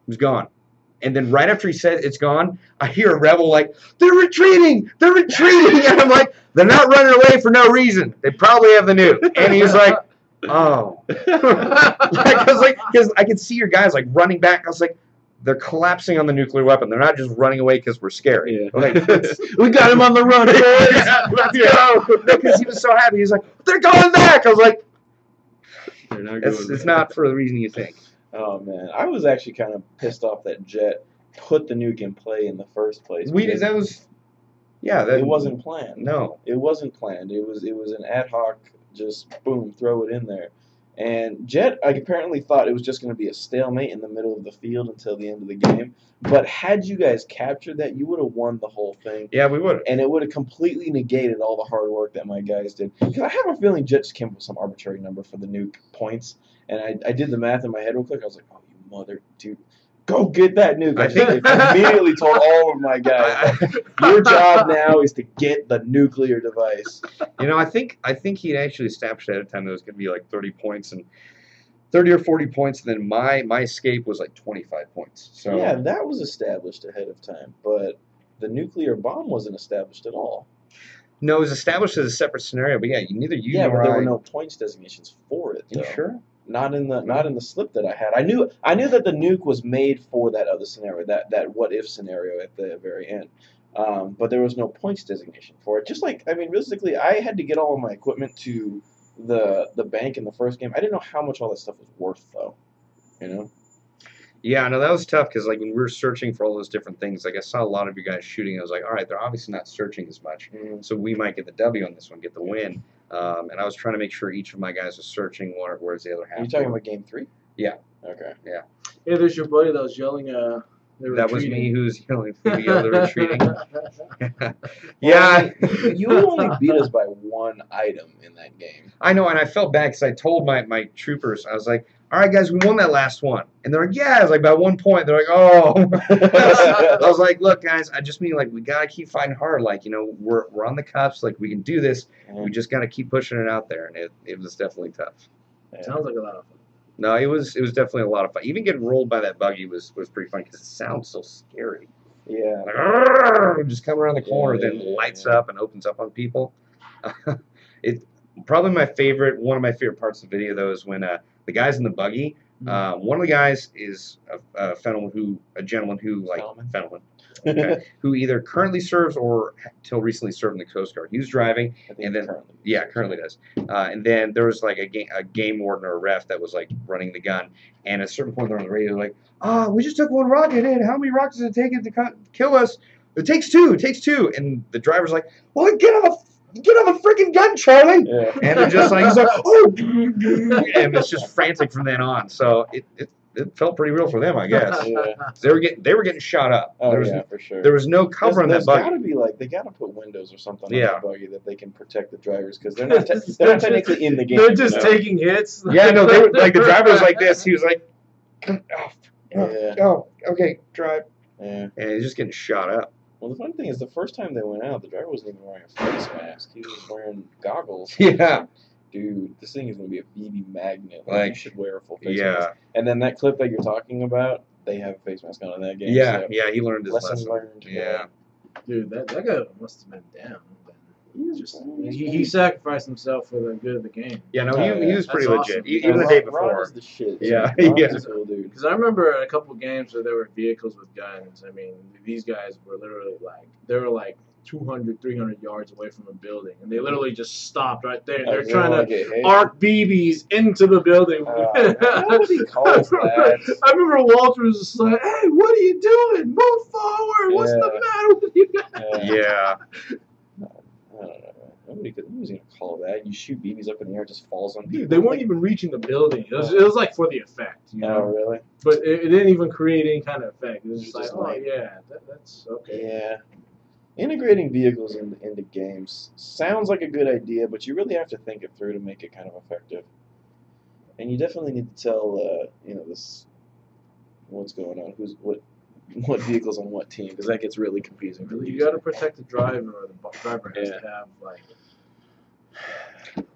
was gone. And then right after he said it's gone, I hear a rebel like, they're retreating! They're retreating! And I'm like, they're not running away for no reason. They probably have the nuke. And he's like, oh. Because I could see your guys like running back. I was like, they're collapsing on the nuclear weapon. They're not just running away because we're scared. Yeah. Like, We got him on the run, boys! let's go! Because he was so happy. He's like, they're going back! I was like, They're not it's not for the reason you think. Oh man, I was actually kind of pissed off that Jet put the nuke in play in the first place. because That it wasn't planned. No. It wasn't planned. It was an ad hoc, just boom, throw it in there. And Jet apparently thought it was just going to be a stalemate in the middle of the field until the end of the game. But had you guys captured that, you would have won the whole thing. Yeah, we would. And it would have completely negated all the hard work that my guys did. Because I have a feeling Jet just came up with some arbitrary number for the nuke points. And I did the math in my head real quick. I was like, oh, you mother, dude. Go get that nuke. I think immediately told all of my guys, your job now is to get the nuclear device. You know, I think he'd actually established ahead of time that it was going to be like 30 points and 30 or 40 points, and then my escape was like 25 points. So Yeah, that was established ahead of time, but the nuclear bomb wasn't established at all. no, it was established as a separate scenario. But yeah, neither you Yeah, nor but there I. were no points designations for it. You Though. sure? Not in the slip that I had. I knew that the nuke was made for that other scenario, that what if scenario at the very end. But there was no points designation for it. Just like, I mean, realistically, I had to get all of my equipment to the bank in the first game. I didn't know how much all that stuff was worth, though. You know? Yeah, no, that was tough because like when we were searching for all those different things, like I saw a lot of you guys shooting. I was like, all right, they're obviously not searching as much, so we might get the W on this one, get the win. And I was trying to make sure each of my guys was searching whereas the other half. Are you talking about game 3? Yeah. Okay. Hey, there's your buddy that was yelling. That was me who's yelling for the other retreating. Yeah, you only beat us by one item in that game. I know, and I felt bad because I told my troopers, I was like, all right, guys, we won that last one. And they're like, yeah. I was like, by 1 point. They're like, oh. I was like, look, guys, I just mean, like, we got to keep fighting hard. Like, you know, we're on the cups. Like, we can do this. We just got to keep pushing it out there. And it was definitely tough. Sounds like a lot of fun. No, it was definitely a lot of fun. Even getting rolled by that buggy was pretty fun because it sounds so scary. Yeah. Like, "Arrgh," just come around the corner, Yeah, then yeah, lights yeah. up and opens up on people. It probably one of my favorite parts of the video though is when the guys in the buggy. One of the guys is a gentleman who Fenelman. okay, who either currently serves or till recently served in the Coast Guard. He was driving, I think and then currently. currently does. And then there was like a game warden or a ref that was like running the gun. And at a certain point, they're on the radio like, we just took one rocket in. How many rockets does it take to kill us? It takes two. It takes two. And the driver's like, well, get on a freaking gun, Charlie. Yeah. And they're just like, he's like, oh, and it's just frantic from then on. So it felt pretty real for them, I guess. Yeah. They were getting shot up. Oh, There was yeah, for sure. there was no cover in that There's buggy. gotta be like, they gotta put windows or something Yeah. on the buggy that they can protect the drivers, because they're not technically in the game. They're just you know? taking hits. Yeah, no, they were like the driver was like this. He was like, Yeah. okay, drive, Yeah. and he's just getting shot up. Well, the funny thing is, the first time they went out, the driver wasn't even wearing a face mask. He was wearing goggles. Yeah. Dude, this thing is going to be a BB magnet. Like, you should wear a full face Yeah, mask. And then that clip that you're talking about, they have a face mask on in that game. yeah, so yeah. He learned his lesson lesson. learned. Yeah. Dude, that guy must have been down. Just, He sacrificed himself for the good of the game. Yeah, no, he was pretty That's legit. awesome. Even the day before. is the shit. Yeah, Ron yeah. is a cool dude. Because I remember a couple games where there were vehicles with guns. I mean, these guys were literally like 200, 300 yards away from a building, and they literally just stopped right there. They're trying to arc BBs into the building. Nobody calls that. I remember Walter was just like, "Hey, what are you doing? Move forward! What's the matter with you guys?" Yeah. I don't know. Nobody's gonna call that. You shoot BBs up in the air, it just falls on people. Dude, they weren't even reaching the building. It was like for the effect, you Oh, know. really? But it didn't even create any kind of effect. It was just like, Just oh like- yeah, that's okay. Yeah. Integrating vehicles into games sounds like a good idea, but you really have to think it through to make it kind of effective. And you definitely need to tell, this what's going on, what vehicles on what team, because that gets really confusing. Really, You got to protect the driver, or the driver has Yeah. to have like.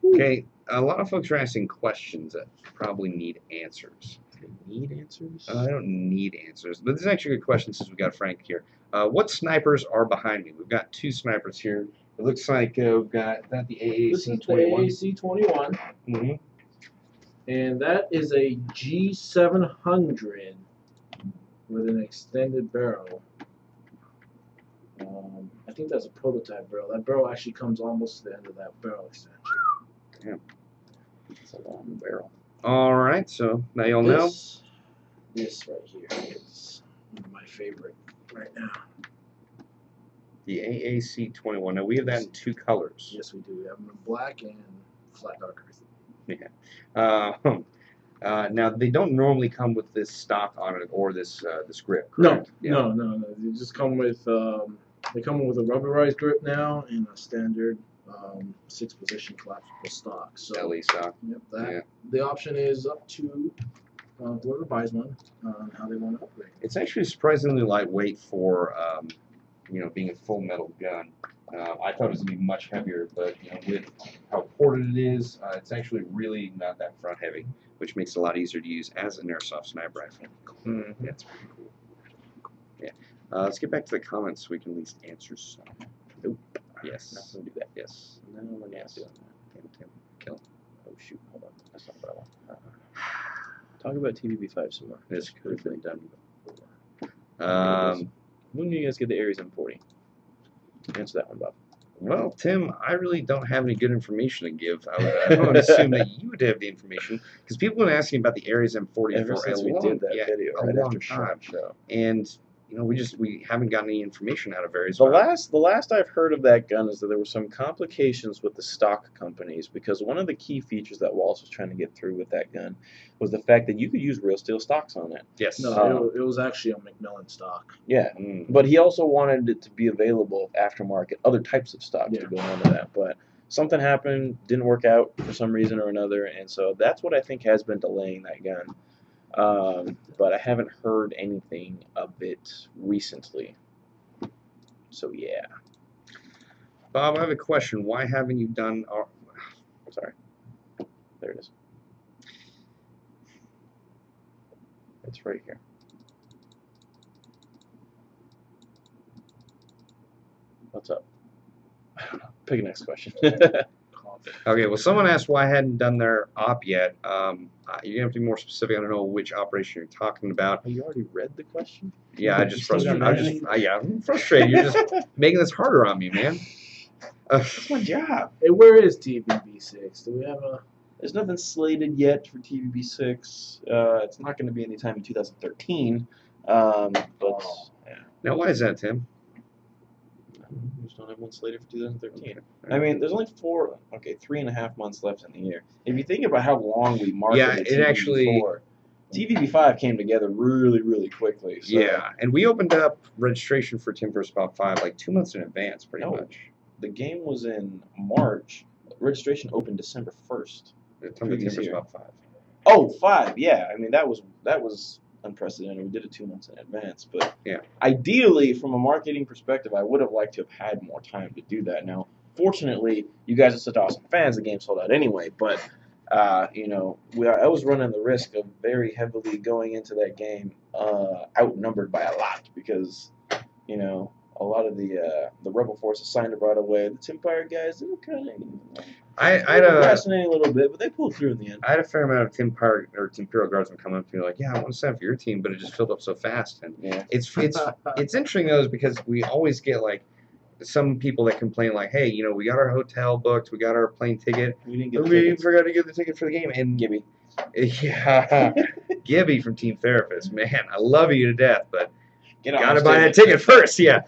Okay, a lot of folks are asking questions that probably need answers. Need answers. I don't need answers, but this is actually a good question since we got Frank here. What snipers are behind me? We've got two snipers here. It looks like we've got the This is the AAC-21. AAC-21, Mm-hmm. and that is a G700 with an extended barrel. I think that's a prototype barrel. That barrel actually comes almost to the end of that barrel extension. It's a long barrel. All right, so now you'll know. This right here is one of my favorite right now. The AAC-21. Now we have that in two colors. Yes, we do. We have them in black and flat dark earth. Now they don't normally come with this stock on it or this grip. No, Correct? Yeah. no. They just come with a rubberized grip now and a standard 6-position collapsible stock. So LE stock. yep, Yeah. the option is up to whoever buys one on how they want to upgrade. It's actually surprisingly lightweight for being a full metal gun. I thought it was gonna be much heavier, but with how ported it is, it's actually really not that front heavy, which makes it a lot easier to use as an airsoft sniper rifle. Mm-hmm. That's pretty cool. Yeah. Let's get back to the comments so we can at least answer some. Nope. Yes. Not gonna do that. Yes. No, we're not doing that. Tim. Kill him. Oh shoot! Hold on. That's not what I want. Talk about TVB5 some more. This could have been done before. When do you guys get the Ares M40? Answer that one, Bob. Well, Tim, I really don't have any good information to give. I would assume that you would have the information because people have been asking about the Ares M40 Ever for since a we long, did that video a right long after time. SHOT Show. And we haven't gotten any information out of Ares. The last I've heard of that gun is that there were some complications with the stock companies, because one of the key features that Wallace was trying to get through with that gun was the fact that you could use real steel stocks on it. Yes. No, it was actually a Macmillan stock. Yeah. Mm. But he also wanted it to be available aftermarket, other types of stocks Yeah. to go onto that. But something happened, didn't work out for some reason or another, and so that's what I think has been delaying that gun. But I haven't heard anything of it recently. So yeah. Bob, I have a question. Why haven't you done? Sorry. There it is. It's right here. What's up? I don't know. Pick a next question. Call Okay, well, someone asked why I hadn't done their op yet. You're gonna have to be more specific. I don't know which operation you're talking about. Oh, you already read the question? Yeah, I You just still got frustrated. mad? I'm frustrated. You're just making this harder on me, man. That's my job. Hey, where is TVB5? Do we have a? There's nothing slated yet for TVB6. It's not going to be anytime in 2013. But yeah, Now, why is that, Tim? we just don't have one slated for 2013. I mean, there's only 3.5 months left in the year. If you think about how long we marketed it actually- TVB5 came together really, really quickly. So Yeah, and we opened up registration for Tim vs. Bob 5 like 2 months in advance, pretty No. much. the game was in March. Registration opened December 1st. Tim Previous vs. year. Bob 5. Oh, 5, yeah. I mean, that was unprecedented. We did it 2 months in advance. But Yeah. ideally, from a marketing perspective, I would have liked to have had more time to do that. Now, fortunately, you guys are such awesome fans. The game sold out anyway. But, I was running the risk of very heavily going into that game outnumbered by a lot because, a lot of the Rebel forces signed it right away. The Tempire guys, they were kind of I had a procrastinating a little bit, but they pulled through in the end. I had a fair amount of Imperial Guardsmen come up to me like, yeah, I want to sign up for your team, but it just filled up so fast. And Yeah. it's interesting though, is because we always get like some people that complain like, hey, we got our hotel booked, we got our plane ticket, We didn't but get we tickets. forgot to get the ticket for the game. And Gibby. yeah, Gibby from Team Therapist, man, I love you to death, but Get on gotta this buy that ticket first. Yeah,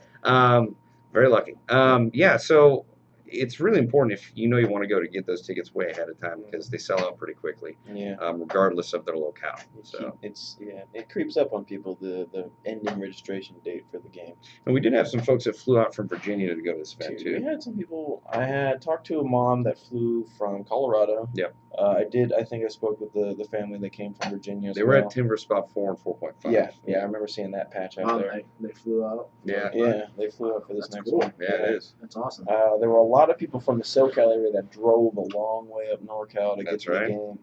very lucky. Yeah, so it's really important if you want to go to get those tickets way ahead of time because they sell out pretty quickly, Yeah. regardless of their locale. So, It creeps up on people the ending registration date for the game. and we did have some folks that flew out from Virginia to go to this event We too. had some people. I had talked to a mom that flew from Colorado. Yep. I think I spoke with the family that came from Virginia as They were well. at Timber Spot 4 and 4.5. Yeah, I remember seeing that patch out there. They flew out. Yeah. Yeah, they flew up for this That's next cool. one. Yeah, it is. That's awesome. There were a lot of people from the SoCal area that drove a long way up NorCal to get That's to right. the game.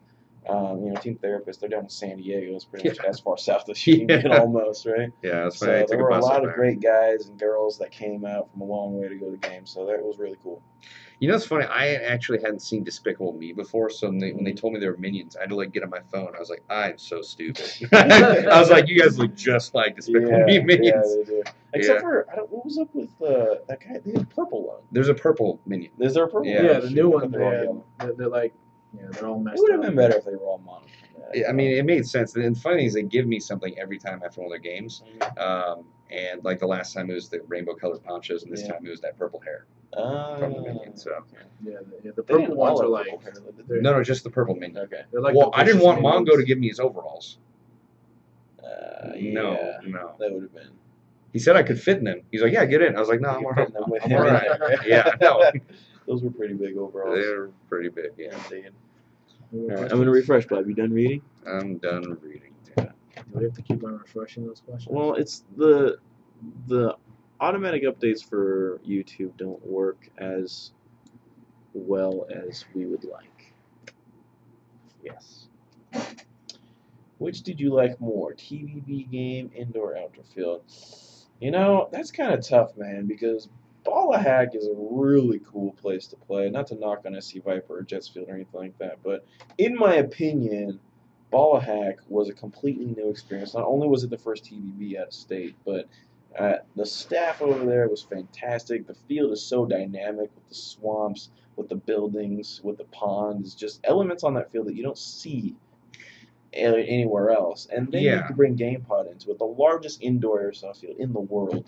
Team Therapists, they're down in San Diego. It's pretty much as far south as you can get almost, right? Yeah, that's So funny. I took there were a bus up lot of there. great guys and girls that came out from a long way to go to the game. So that was really cool. It's funny. I actually hadn't seen Despicable Me before, so when they told me they were minions, I had to get on my phone. I was like, I'm so stupid. I was like, you guys look just like Despicable Me minions. Yeah, they do. Except for what was up with that guy? They had a purple one. There's a purple minion. Is there a purple? Yeah. Yeah, the Shoot, new I one. thought they were all yellow. They're like, they're all It messed would have up. been better if they were all mono. I mean, it made sense. And the funny thing is, they give me something every time after one of their games. And the last time it was the rainbow colored ponchos, and this Yeah. time it was that purple hair from the minion. So Yeah, the They purple didn't ones all are have like. purple hair, did they? no, just the purple minion. Okay. They're like Well, the I didn't want vicious Mongo to minions. give me his overalls. Yeah, No. that would have been. He said I could fit in them. He's like, yeah, get in. I was like, no, I'm You all could right. fit them with I'm him all in right. there. Yeah, no. Those were pretty big overalls. They're pretty big, yeah. All right, I'm gonna refresh, Bob. You done reading? I'm done reading. Do we have to keep on refreshing those questions? Well, it's the automatic updates for YouTube don't work as well as we would like. Yes. Which did you like more, TVB game, indoor, outdoor field? That's kind of tough, man, because Ball of Hack is a really cool place to play. Not to knock on SC Viper or Jets Field or anything like that, but in my opinion, Ball of Hack was a completely new experience. Not only was it the first TVB out of state, but the staff over there was fantastic. The field is so dynamic with the swamps, with the buildings, with the ponds, just elements on that field that you don't see anywhere else. And then you Yeah. can bring GamePod into it, the largest indoor airsoft field in the world.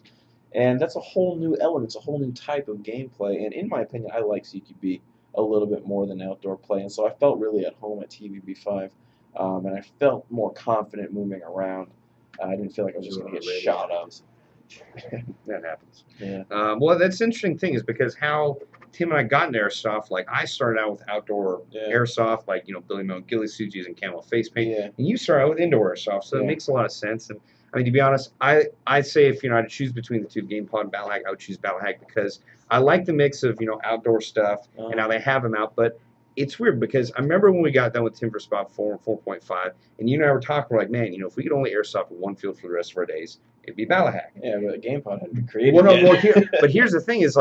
And that's a whole new element, it's a whole new type of gameplay. And in my opinion, I like CQB a little bit more than outdoor play. And so I felt really at home at TVB5. And I felt more confident moving around. I didn't feel like I was just going to get shot up. That happens. Yeah. Well, that's the interesting thing is because how Tim and I got into airsoft, I started out with outdoor Yeah. airsoft, building my own ghillie suits using camo face paint. Yeah. And you started out with indoor airsoft, so it Yeah. makes a lot of sense. And I mean, to be honest, I'd say if I had to choose between the two, GamePod and Battle Hack, I would choose Battle Hack because I like the mix of outdoor stuff and how they have them out. But it's weird because I remember when we got done with Timber Spot 4 and 4.5, and you and I were talking, we're like, man, if we could only airsoft one field for the rest of our days, it'd be Battle Hack. Yeah, but GamePod hadn't been created Well, no, yet. but here's the thing is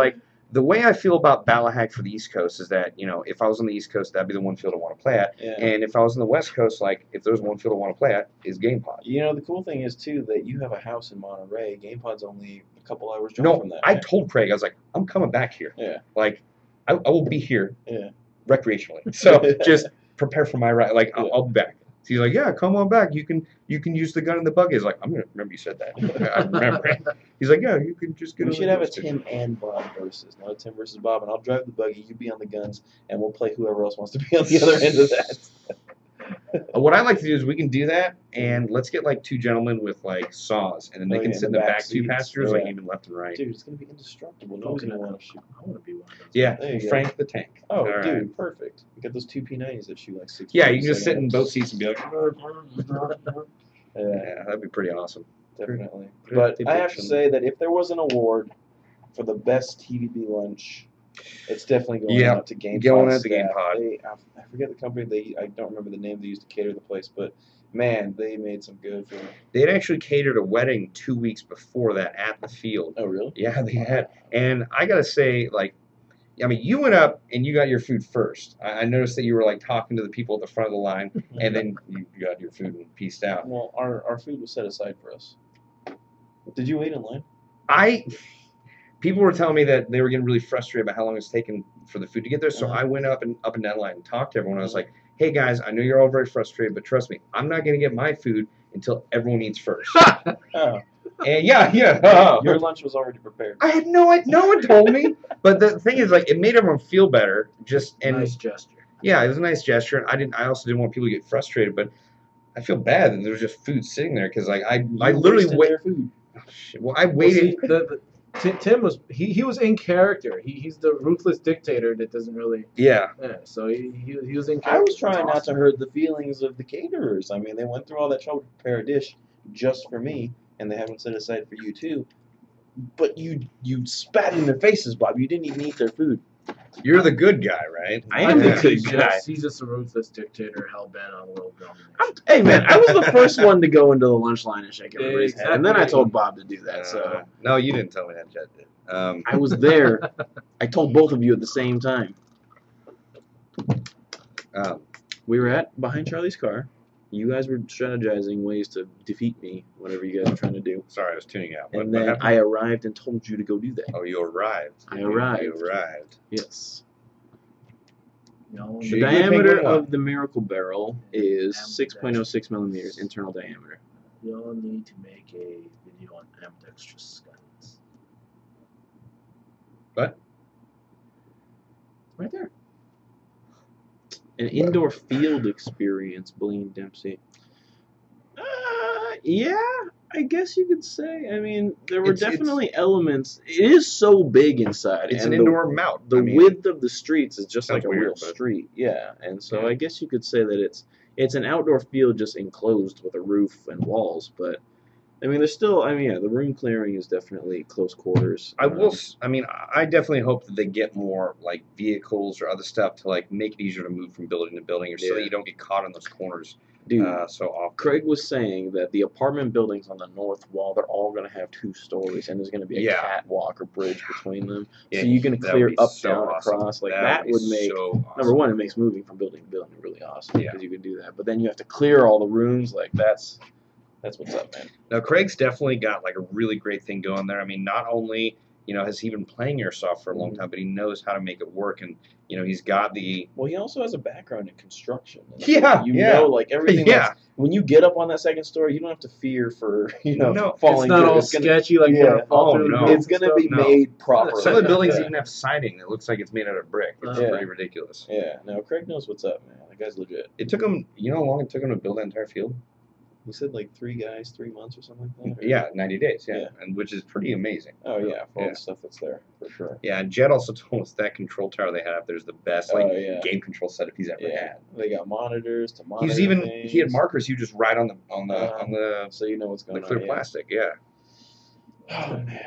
the way I feel about Ballahack for the East Coast is that, you know, if I was on the East Coast, that'd be the one field I want to play at. Yeah. And if I was on the West Coast, like, if there's one field I want to play at, is Game Pod. You know, the cool thing is, too, that you have a house in Monterey. Game Pod's only a couple hours drive No, from that. I right? told Craig, I was like, I'm coming back here. Yeah. Like, I will be here Yeah. recreationally. So just prepare for my ride. Like, Yeah. I'll be back. So he's like, yeah, come on back. You can use the gun in the buggy. He's like, I'm going to remember you said that. I remember it. He's like, yeah, you can just get We on should the have a bus. Tim and Bob versus, not a Tim versus Bob, and I'll drive the buggy, you be on the guns, and we'll play whoever else wants to be on the other end of that. What I like to do is we can do that, and let's get like two gentlemen with like saws, and then they Oh, can yeah, sit in the back two seats. passengers, Yeah. like even left and right. Dude, it's going to be indestructible. Oh, Nobody's yeah. going to want to shoot. I want to be one of those. Yeah, There you go. Frank the Tank. Oh, All right. dude, perfect. You got those two P90s that shoot like 6. Yeah, you can just sit in both seats and be like, Yeah, yeah, that'd be pretty awesome. definitely. Pretty But I have to awesome. say that if there was an award for the best TVB lunch, it's definitely going Yeah, out to Game going Pod out to Game staff. Pod. I forget the company. I don't remember the name they used to cater the place, but man, they made some good food. They had actually catered a wedding 2 weeks before that at the field. Oh, really? Yeah, they had. And I got to say, like, I mean, you went up and you got your food first. I noticed that you were, like, talking to the people at the front of the line, and then you got your food and pieced out. Well, our food was set aside for us. Did you wait in line? People were telling me that they were getting really frustrated about how long it's taken for the food to get there, so Uh-huh. I went up and down the line and talked to everyone. I was like, hey, guys, I know you're all very frustrated, but trust me, I'm not going to get my food until everyone eats first. Oh, And yeah. your lunch was already prepared. I had no one told me. But the thing is, like, it made everyone feel better. Nice gesture. Yeah, it was a nice gesture. And I also didn't want people to get frustrated, but I feel bad that there was just food sitting there because like I literally wasted waited. their food. Well, I waited. Well, see, Tim was he was in character. He's the ruthless dictator that doesn't really. Yeah. Yeah, so he was in character. I was trying That's not awesome. to hurt the feelings of the caterers. I mean, they went through all that trouble to prepare a dish just for me, and they haven't set aside for you too. But you spat in their faces, Bob. You didn't even eat their food. You're the good guy, right? I am the Yeah. good He's guy. he's just a ruthless dictator, hell bent on world domination. Hey man, I was the first one to go into the lunch line and shake everybody's hand, and then I Exactly. told Bob to do that. So No, you didn't tell me that, Jed did. I was there. I told both of you at the same time. We were behind Charlie's car. You guys were strategizing ways to defeat me, whatever you guys were trying to do. Sorry, I was tuning out. What And then happened? I arrived and told you to go do that. Oh, you arrived. I arrived. You arrived. Yes. No, Should The you diameter think what? of the Miracle Barrel is 6.06 millimeters internal diameter. you'll need to make a video on ambidextrous guns. What? Right there. An indoor field experience, Blaine Dempsey. Yeah, I guess you could say. I mean, there were It's- definitely elements. It is so big inside. It's and an the- indoor mount. The I mean, width of the streets is just Sounds like a weird, real but- street. Yeah, and so Yeah. I guess you could say that it's an outdoor field just enclosed with a roof and walls. But I mean, there's still. I mean, yeah, the room clearing is definitely close quarters. I will. I mean, I definitely hope that they get more like vehicles or other stuff to like make it easier to move from building to building, or so Yeah. that you don't get caught in those corners Dude, so often. Craig was saying that the apartment buildings on the north wall, they're all going to have 2 stories, and there's going to be a Yeah. catwalk or bridge between them. Yeah, so you can that clear would be up, so down, awesome. across. Like that be would make so number awesome. one, it makes moving from building to building really awesome Yeah. because you can do that. But then you have to clear all the rooms. Like that's what's up, man. Now, Craig's definitely got like a really great thing going there. I mean, not only has he been playing Airsoft for a long time, but he knows how to make it work, and he's got the Well, he also has a background in construction. And Yeah, you yeah. know, like everything. Yeah. That's, when you get up on that second story, you don't have to fear for No, falling. It's not through. all It's gonna- sketchy like yeah. you're fall Oh, through the no. roof It's and gonna be stuff. No. made properly. some of the buildings Yeah. even have siding that looks like it's made out of brick. It's Yeah. pretty ridiculous. Yeah, no, Craig knows what's up, man. That guy's legit. It took him. You know how long it took him to build that entire field? He said like 3 guys, 3 months or something like that. or- Yeah, 90 days. Yeah, Yeah. and which is pretty amazing. Oh yeah, for all Yeah. the stuff that's there for sure. Yeah, and Jed also told us that control tower they have up there is the best Oh, yeah. game control setup he's ever Yeah, had. they got monitors to monitor. He had things. markers you just write on the so you know what's going clear on. plastic. Yeah, Oh man,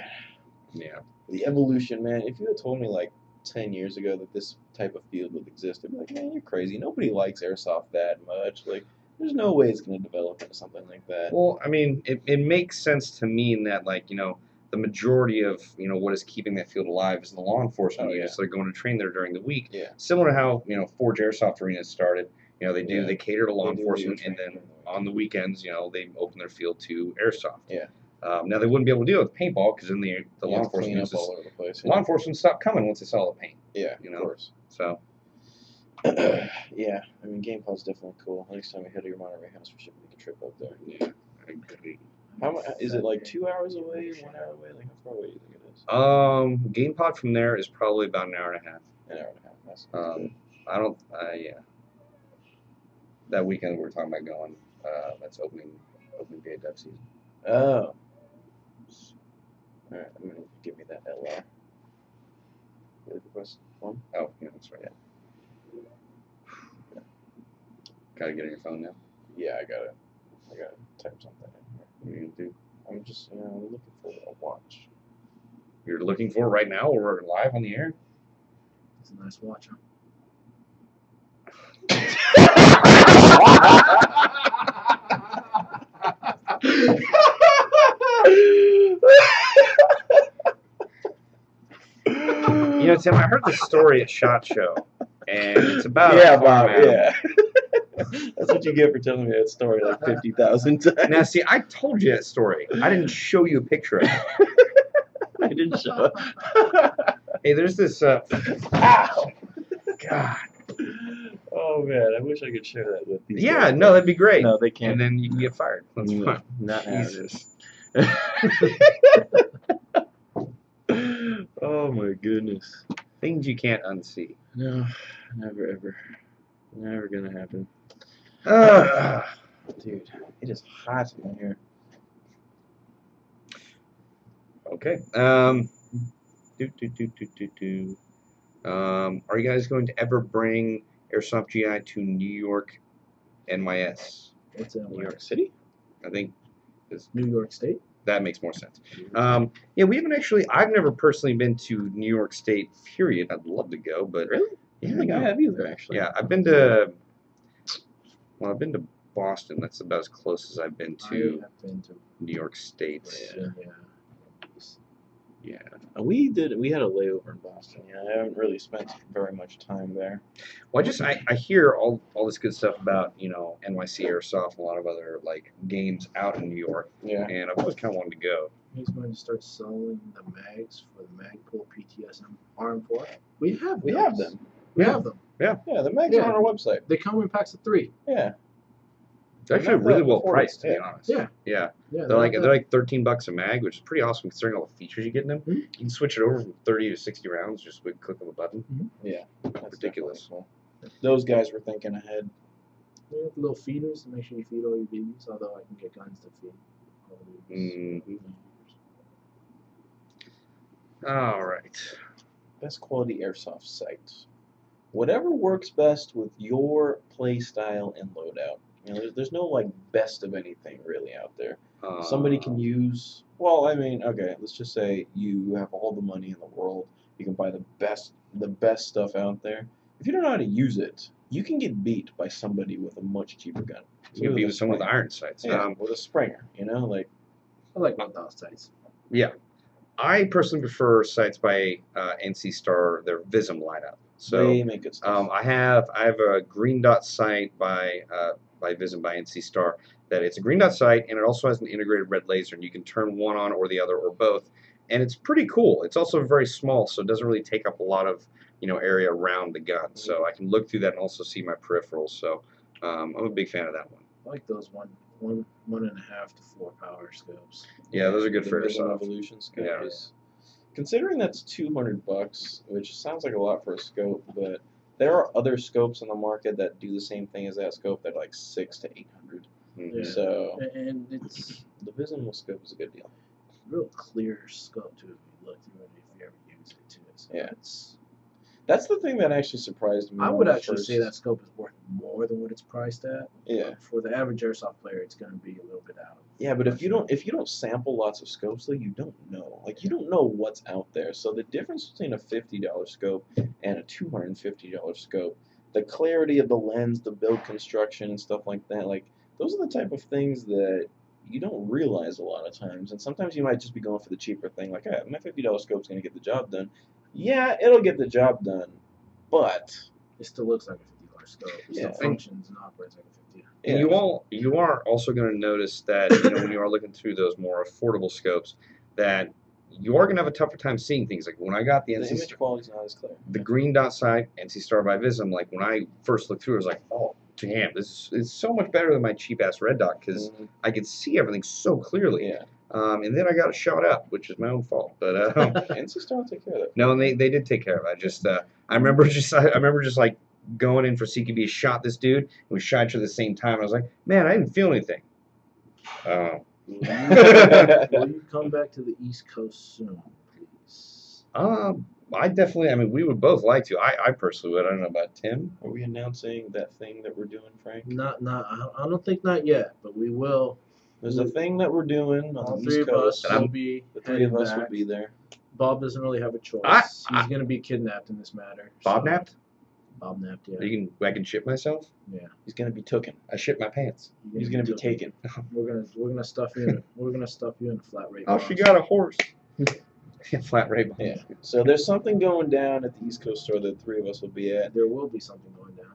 yeah. the evolution, man. If you had told me like 10 years ago that this type of field would exist, I'd be like, man, you're crazy. Nobody likes airsoft that much. Like, there's no way it's going to develop into something like that. Well, I mean, it makes sense to me in that, like, the the majority of what is keeping that field alive is the law enforcement units that are going to train there during the week. Yeah. Similar to how Forge Airsoft Arenas started. They cater to law They do enforcement, training and then during the week. on the weekends, they open their field to airsoft. Yeah. Now they wouldn't be able to deal with paintball because then the You law have to clean enforcement up all over the place. law enforcement stopped coming once they saw the paint. Yeah, You know. of course. So Yeah, I mean, Game Paw's definitely cool. Next time we head to your Monterey house, we should make a trip up there. yeah, I agree. Is it like 2 hours away, 1 hour away? Like, how far away do you think it is? Game pod from there is probably about an hour and a half. An hour and a half. That's Um, I don't. Yeah. That weekend we were talking about going. That's opening day of dove season. Oh. Alright, I'm gonna give me that LR. The request one? Oh, yeah, that's right. Got to get on your phone now. Yeah, I gotta type something in here. What are you gonna do? I'm just, looking for a watch. You're looking for it right now, or we're live on the air. It's a nice watch, huh? Tim, I heard this story at SHOT Show, and it's about Yeah, a farm Bob, animal. yeah. That's what you get for telling me that story like 50,000 times. Now, see, I told you that story. I didn't show you a picture of it. I didn't show it. Hey, there's this. Ow! God. Oh, man, I wish I could share that with these Yeah, guys. no, that'd be great. No, they And can't. then you can get fired. That's No, fine. not Jesus. Oh, my goodness. Things you can't unsee. No, never, ever. Never gonna happen. Dude, it is hot in here. Okay. Are you guys going to ever bring Airsoft GI to New York, NYS? What's in New York City? I think New York State? that makes more sense. Yeah, we haven't actually. I've never personally been to New York State. Period. I'd love to go, but Really? I don't think I have either, actually. Yeah, I've been to. Well, I've been to Boston. That's about as close as I've been to I have been to New York State. Yeah. We had a layover in Boston. Yeah, I haven't really spent very much time there. Well, I hear all this good stuff about NYC Airsoft and a lot of other games out in New York, Yeah. and I've always kind of wanted to go. He's going to start selling the mags for the Magpul PTSM RM4. We have We those. have them. We have them. Yeah, the mags are on our website. They come in packs of 3. Yeah. They're actually Not really that well affordable, priced, to be yeah. honest. Yeah. Yeah. Yeah, They're like not $13 a mag, which is pretty awesome considering all the features you get in them. Mhm. You can switch it over from 30 to 60 rounds just with a click of a button. Yeah. That's Ridiculous. definitely cool. Those guys were thinking ahead. We have little feeders to make sure you feed all your babies, although I can get guns to feed all the babies. All right. Best quality airsoft sights. Whatever works best with your play style and loadout. There's no best of anything really out there. Somebody can use. Well, I mean, okay, let's just say you have all the money in the world. You can buy the best stuff out there. If you don't know how to use it, you can get beat by somebody with a much cheaper gun. You can be with someone with iron sights. Yeah, with a Springer. I like 1,000 sights. Yeah. I personally prefer sights by NC Star, their Vism lineup. So they make good stuff. I have a green dot sight by Vism by NC Star. That it's a green dot sight, and it also has an integrated red laser, and you can turn one on or the other or both, and it's pretty cool. It's also very small, so it doesn't really take up a lot of area around the gun. So I can look through that and also see my peripherals. So I'm a big fan of that one. I like those 1.5 to 4 power scopes. Yeah, those are good The for Vism airsoft. Evolution scope Yeah. is, considering that's $200, which sounds like a lot for a scope, but there are other scopes on the market that do the same thing as that scope that are like $600 to $800. Mhm. Yeah. So And it's the Vism scope is a good deal. a real clear scope, too, if you look through it, if you ever use it, too. So Yeah. it's, That's the thing that actually surprised me. I when would I actually first- say that scope is worth more than what it's priced at. Yeah. But for the average airsoft player, it's going to be a little bit out. Yeah, but if you don't sample lots of scopes, though, you don't know. You don't know what's out there. So the difference between a $50 scope and a $250 scope, the clarity of the lens, the build construction, and stuff like that, those are the type of things that you don't realize a lot of times. And sometimes you might just be going for the cheaper thing, like, hey, my $50 scope's going to get the job done. Yeah, it'll get the job done, but It still looks like a $50 scope. It Yeah. still functions and operates like a $50. And you are also going to notice that when you are looking through those more affordable scopes, that you are going to have a tougher time seeing things. Like when I got the the NC image quality's not as clear. the green dot sight NC Star by Vism, like when I first looked through, I was like, oh damn, this is so much better than my cheap ass red dot because I could see everything so clearly. Yeah. And then I got it shot up, which is my own fault. But NC Star will take care of that. no, and they did take care of it. I just I remember just like going in for CQB, shot this dude, and we shot each other at the same time. I was like, man, I didn't feel anything. Will you come back to the East Coast soon, please? I definitely. I mean, we would both like to. I personally would. I don't know about Tim. Are we announcing that thing that we're doing, Frank? I don't think not yet, but we will. There's a thing that we're doing on All the three East of us Coast. will be. The three of us heading will back. be there. Bob doesn't really have a choice. He's going to be kidnapped in this matter. Bob so- napped. Bob napped, yeah. I can shit myself. He's gonna be tooken. I shit my pants. He's gonna be taken. We're gonna stuff you in. We're gonna stuff you in a flat rate. Oh, box. she got a horse. Flat rate. Yeah. So there's something going down at the East Coast store that the three of us will be at. There will be something going down.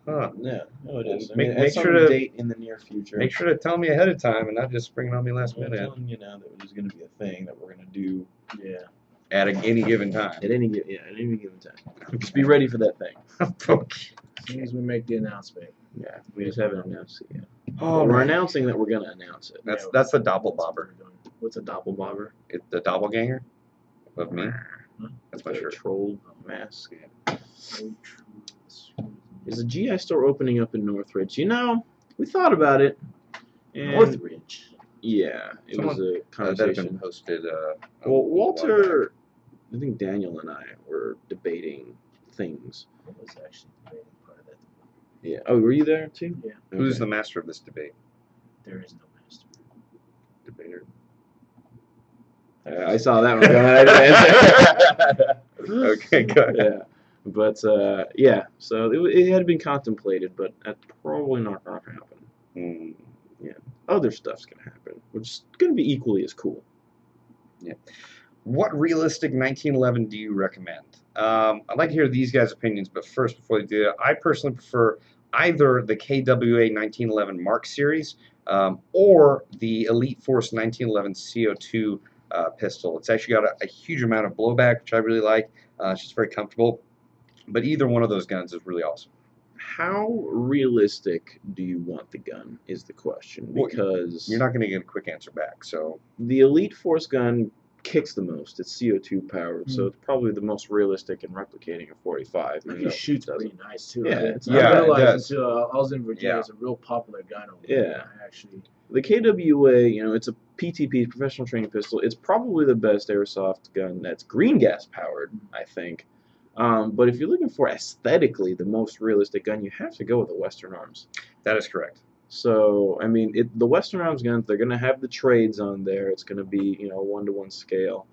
Huh. Yeah, no, it is. I Make- mean, make it's sure on a to- date in the near future. Make sure to tell me ahead of time and not just spring it on me last I'm minute telling you now that there's going to be a thing that we're going to do Yeah. at any given time. at any given time. Just be ready for that thing. As soon as we make the announcement. Yeah, we just haven't announced it yet. Oh, We're man. announcing that we're going to announce it. That's the doppelbobber. What's a doppelbobber? The doppelganger of me. That's my A shirt. troll mask. There's a GI store opening up in Northridge. You know, we thought about it. And Northridge. Yeah, it was a That had conversation. been posted. A Well, while back. Walter, I think Daniel and I were debating things. I was actually debating part of that. Yeah. Oh, were you there too? Yeah. Who's Okay. the master of this debate? There is no master. Debater. I saw that one coming. I didn't answer. Okay, good. Yeah. But yeah, so it had been contemplated, but that's probably not going to happen. Mm. Other stuff's going to happen, which is going to be equally as cool. What realistic 1911 do you recommend? I'd like to hear these guys' opinions, but first, before they do that, I personally prefer either the KWA 1911 Mark series or the Elite Force 1911 CO2 pistol. It's actually got a huge amount of blowback, which I really like. It's just very comfortable. But either one of those guns is really awesome. How realistic do you want the gun is the question, Well, because You're not going to get a quick answer back. So the Elite Force gun kicks the most. It's CO2 powered, so it's probably the most realistic in replicating a 45. even though It shoots doesn't. pretty nice too. Yeah, right? it's- yeah, I it realized does. until I was in Virginia, Yeah. it's a real popular gun over Yeah. there. Actually, The KWA, it's a PTP, professional training pistol. It's probably the best airsoft gun that's green gas powered, I think. But if you're looking for aesthetically the most realistic gun, you have to go with the Western Arms. that is correct. So, I mean, the Western Arms guns, they're going to have the trades on there. It's going to be, 1-to-1 scale.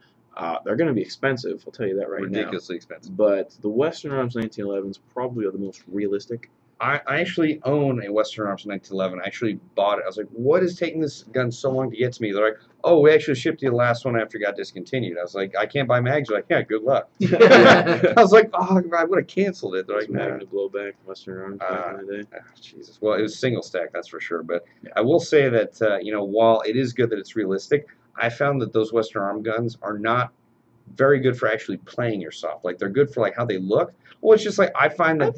They're going to be expensive, I'll tell you that right Ridiculously expensive. now. But the Western Arms 1911 is probably the most realistic. I actually own a Western Arms 1911. I actually bought it. I was like, what is taking this gun so long to get to me? They're like, oh, we actually shipped you the last one after it got discontinued. I was like, I can't buy mags. They're like, yeah, good luck. I was like, oh, I would have canceled it. They're like, It's no. to blow back Western Arms back in the day. Jesus. Well, it was single stack, that's for sure. But I will say that, while it is good that it's realistic, I found that those Western Arm guns are not very good for actually playing airsoft. Like, they're good for, like, how they look. Well, it's just like, I find that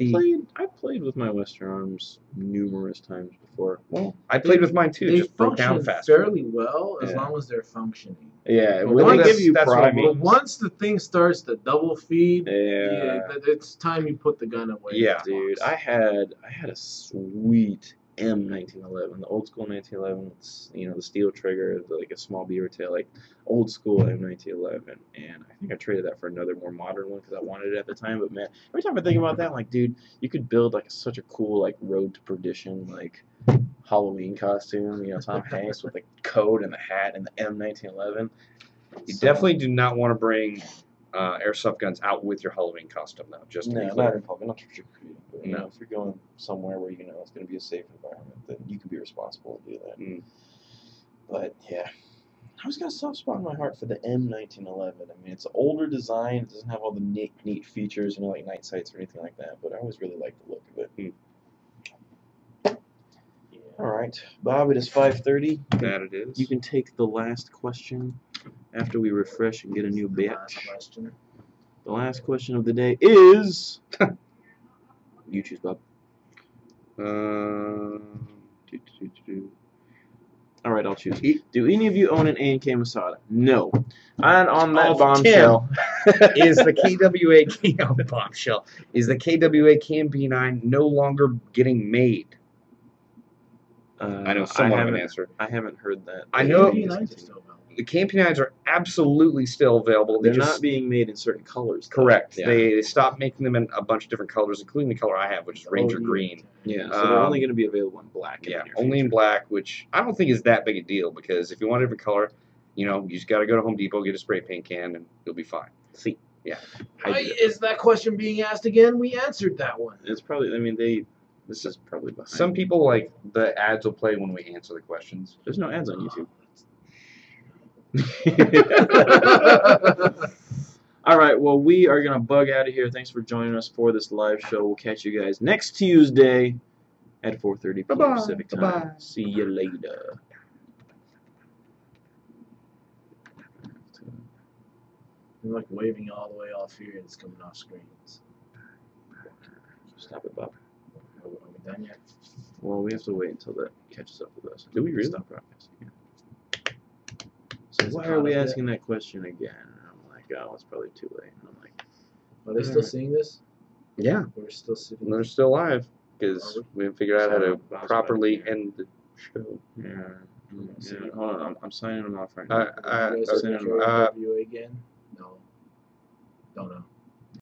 I played with my Western Arms numerous times before. Well, I played with mine too. They Just broke down function faster. fairly well as Yeah. long as they're functioning. Yeah, But when once- they give you that's what I problems. mean. But once the thing starts to double feed, Yeah. it's time you put the gun away. Yeah. Dude, I had a sweet M1911, the old school 1911, the steel trigger, like a small beaver tail, like old school M1911, and I think I traded that for another more modern one because I wanted it at the time. But man, every time I think about that, I'm like, dude, you could build like such a cool like Road to Perdition like Halloween costume, Tom Hanks with the coat and the hat and the M1911. You definitely do not want to bring airsoft guns out with your Halloween costume, though. Just to be No, clear. not in public, not trick or treating. But No. if you're going somewhere where it's going to be a safe environment, then you can be responsible to do that. But yeah, I always got a soft spot in my heart for the M1911. I mean, it's an older design. It doesn't have all the neat features, you know, like night sights or anything like that. But I always really liked the look of it. All right, Bob. It is 5:30. That it is. You can take the last question after we refresh and get a new batch. Question. The last question of the day is. You choose, Bob. All right, I'll choose. Do any of you own an A&K Masada? No. And on that bombshell, is the KWA bombshell? Is the KWA KMP9 no longer getting made? I know somewhat of an answer. I haven't heard that. I know The the KMP9s are absolutely still available. They're not being made in certain colors. Though. Correct. Yeah. They stopped making them in a bunch of different colors, including the color I have, which is Ranger Green. Yeah, so they're only going to be available in black. Yeah, only in black, which I don't think is that big a deal because if you want a different color, you know, you just got to go to Home Depot, get a spray paint can, and you'll be fine. See, yeah. Is that question being asked again? We answered that one. It's probably. I mean, this is probably behind. Some people like the ads will play when we answer the questions. There's no ads on YouTube. All right, well, we are going to bug out of here. Thanks for joining us for this live show. We'll catch you guys next Tuesday at 4:30 p.m. Pacific time. Bye-bye. See you later. I'm like waving all the way off here and it's coming off screens. Stop it, Bob. Are we done yet? Well, we have to wait until that catches up with us. Do we really? Stop broadcasting. Yeah. So why are we asking that question again? And I'm like, oh, it's probably too late. And I'm like, Are they still seeing this? Yeah, We're still sitting. and they're still live because we haven't figured out how to properly end the show. yeah. Hold on, I'm signing them off right now. You guys okay. record WA again? No. Don't know.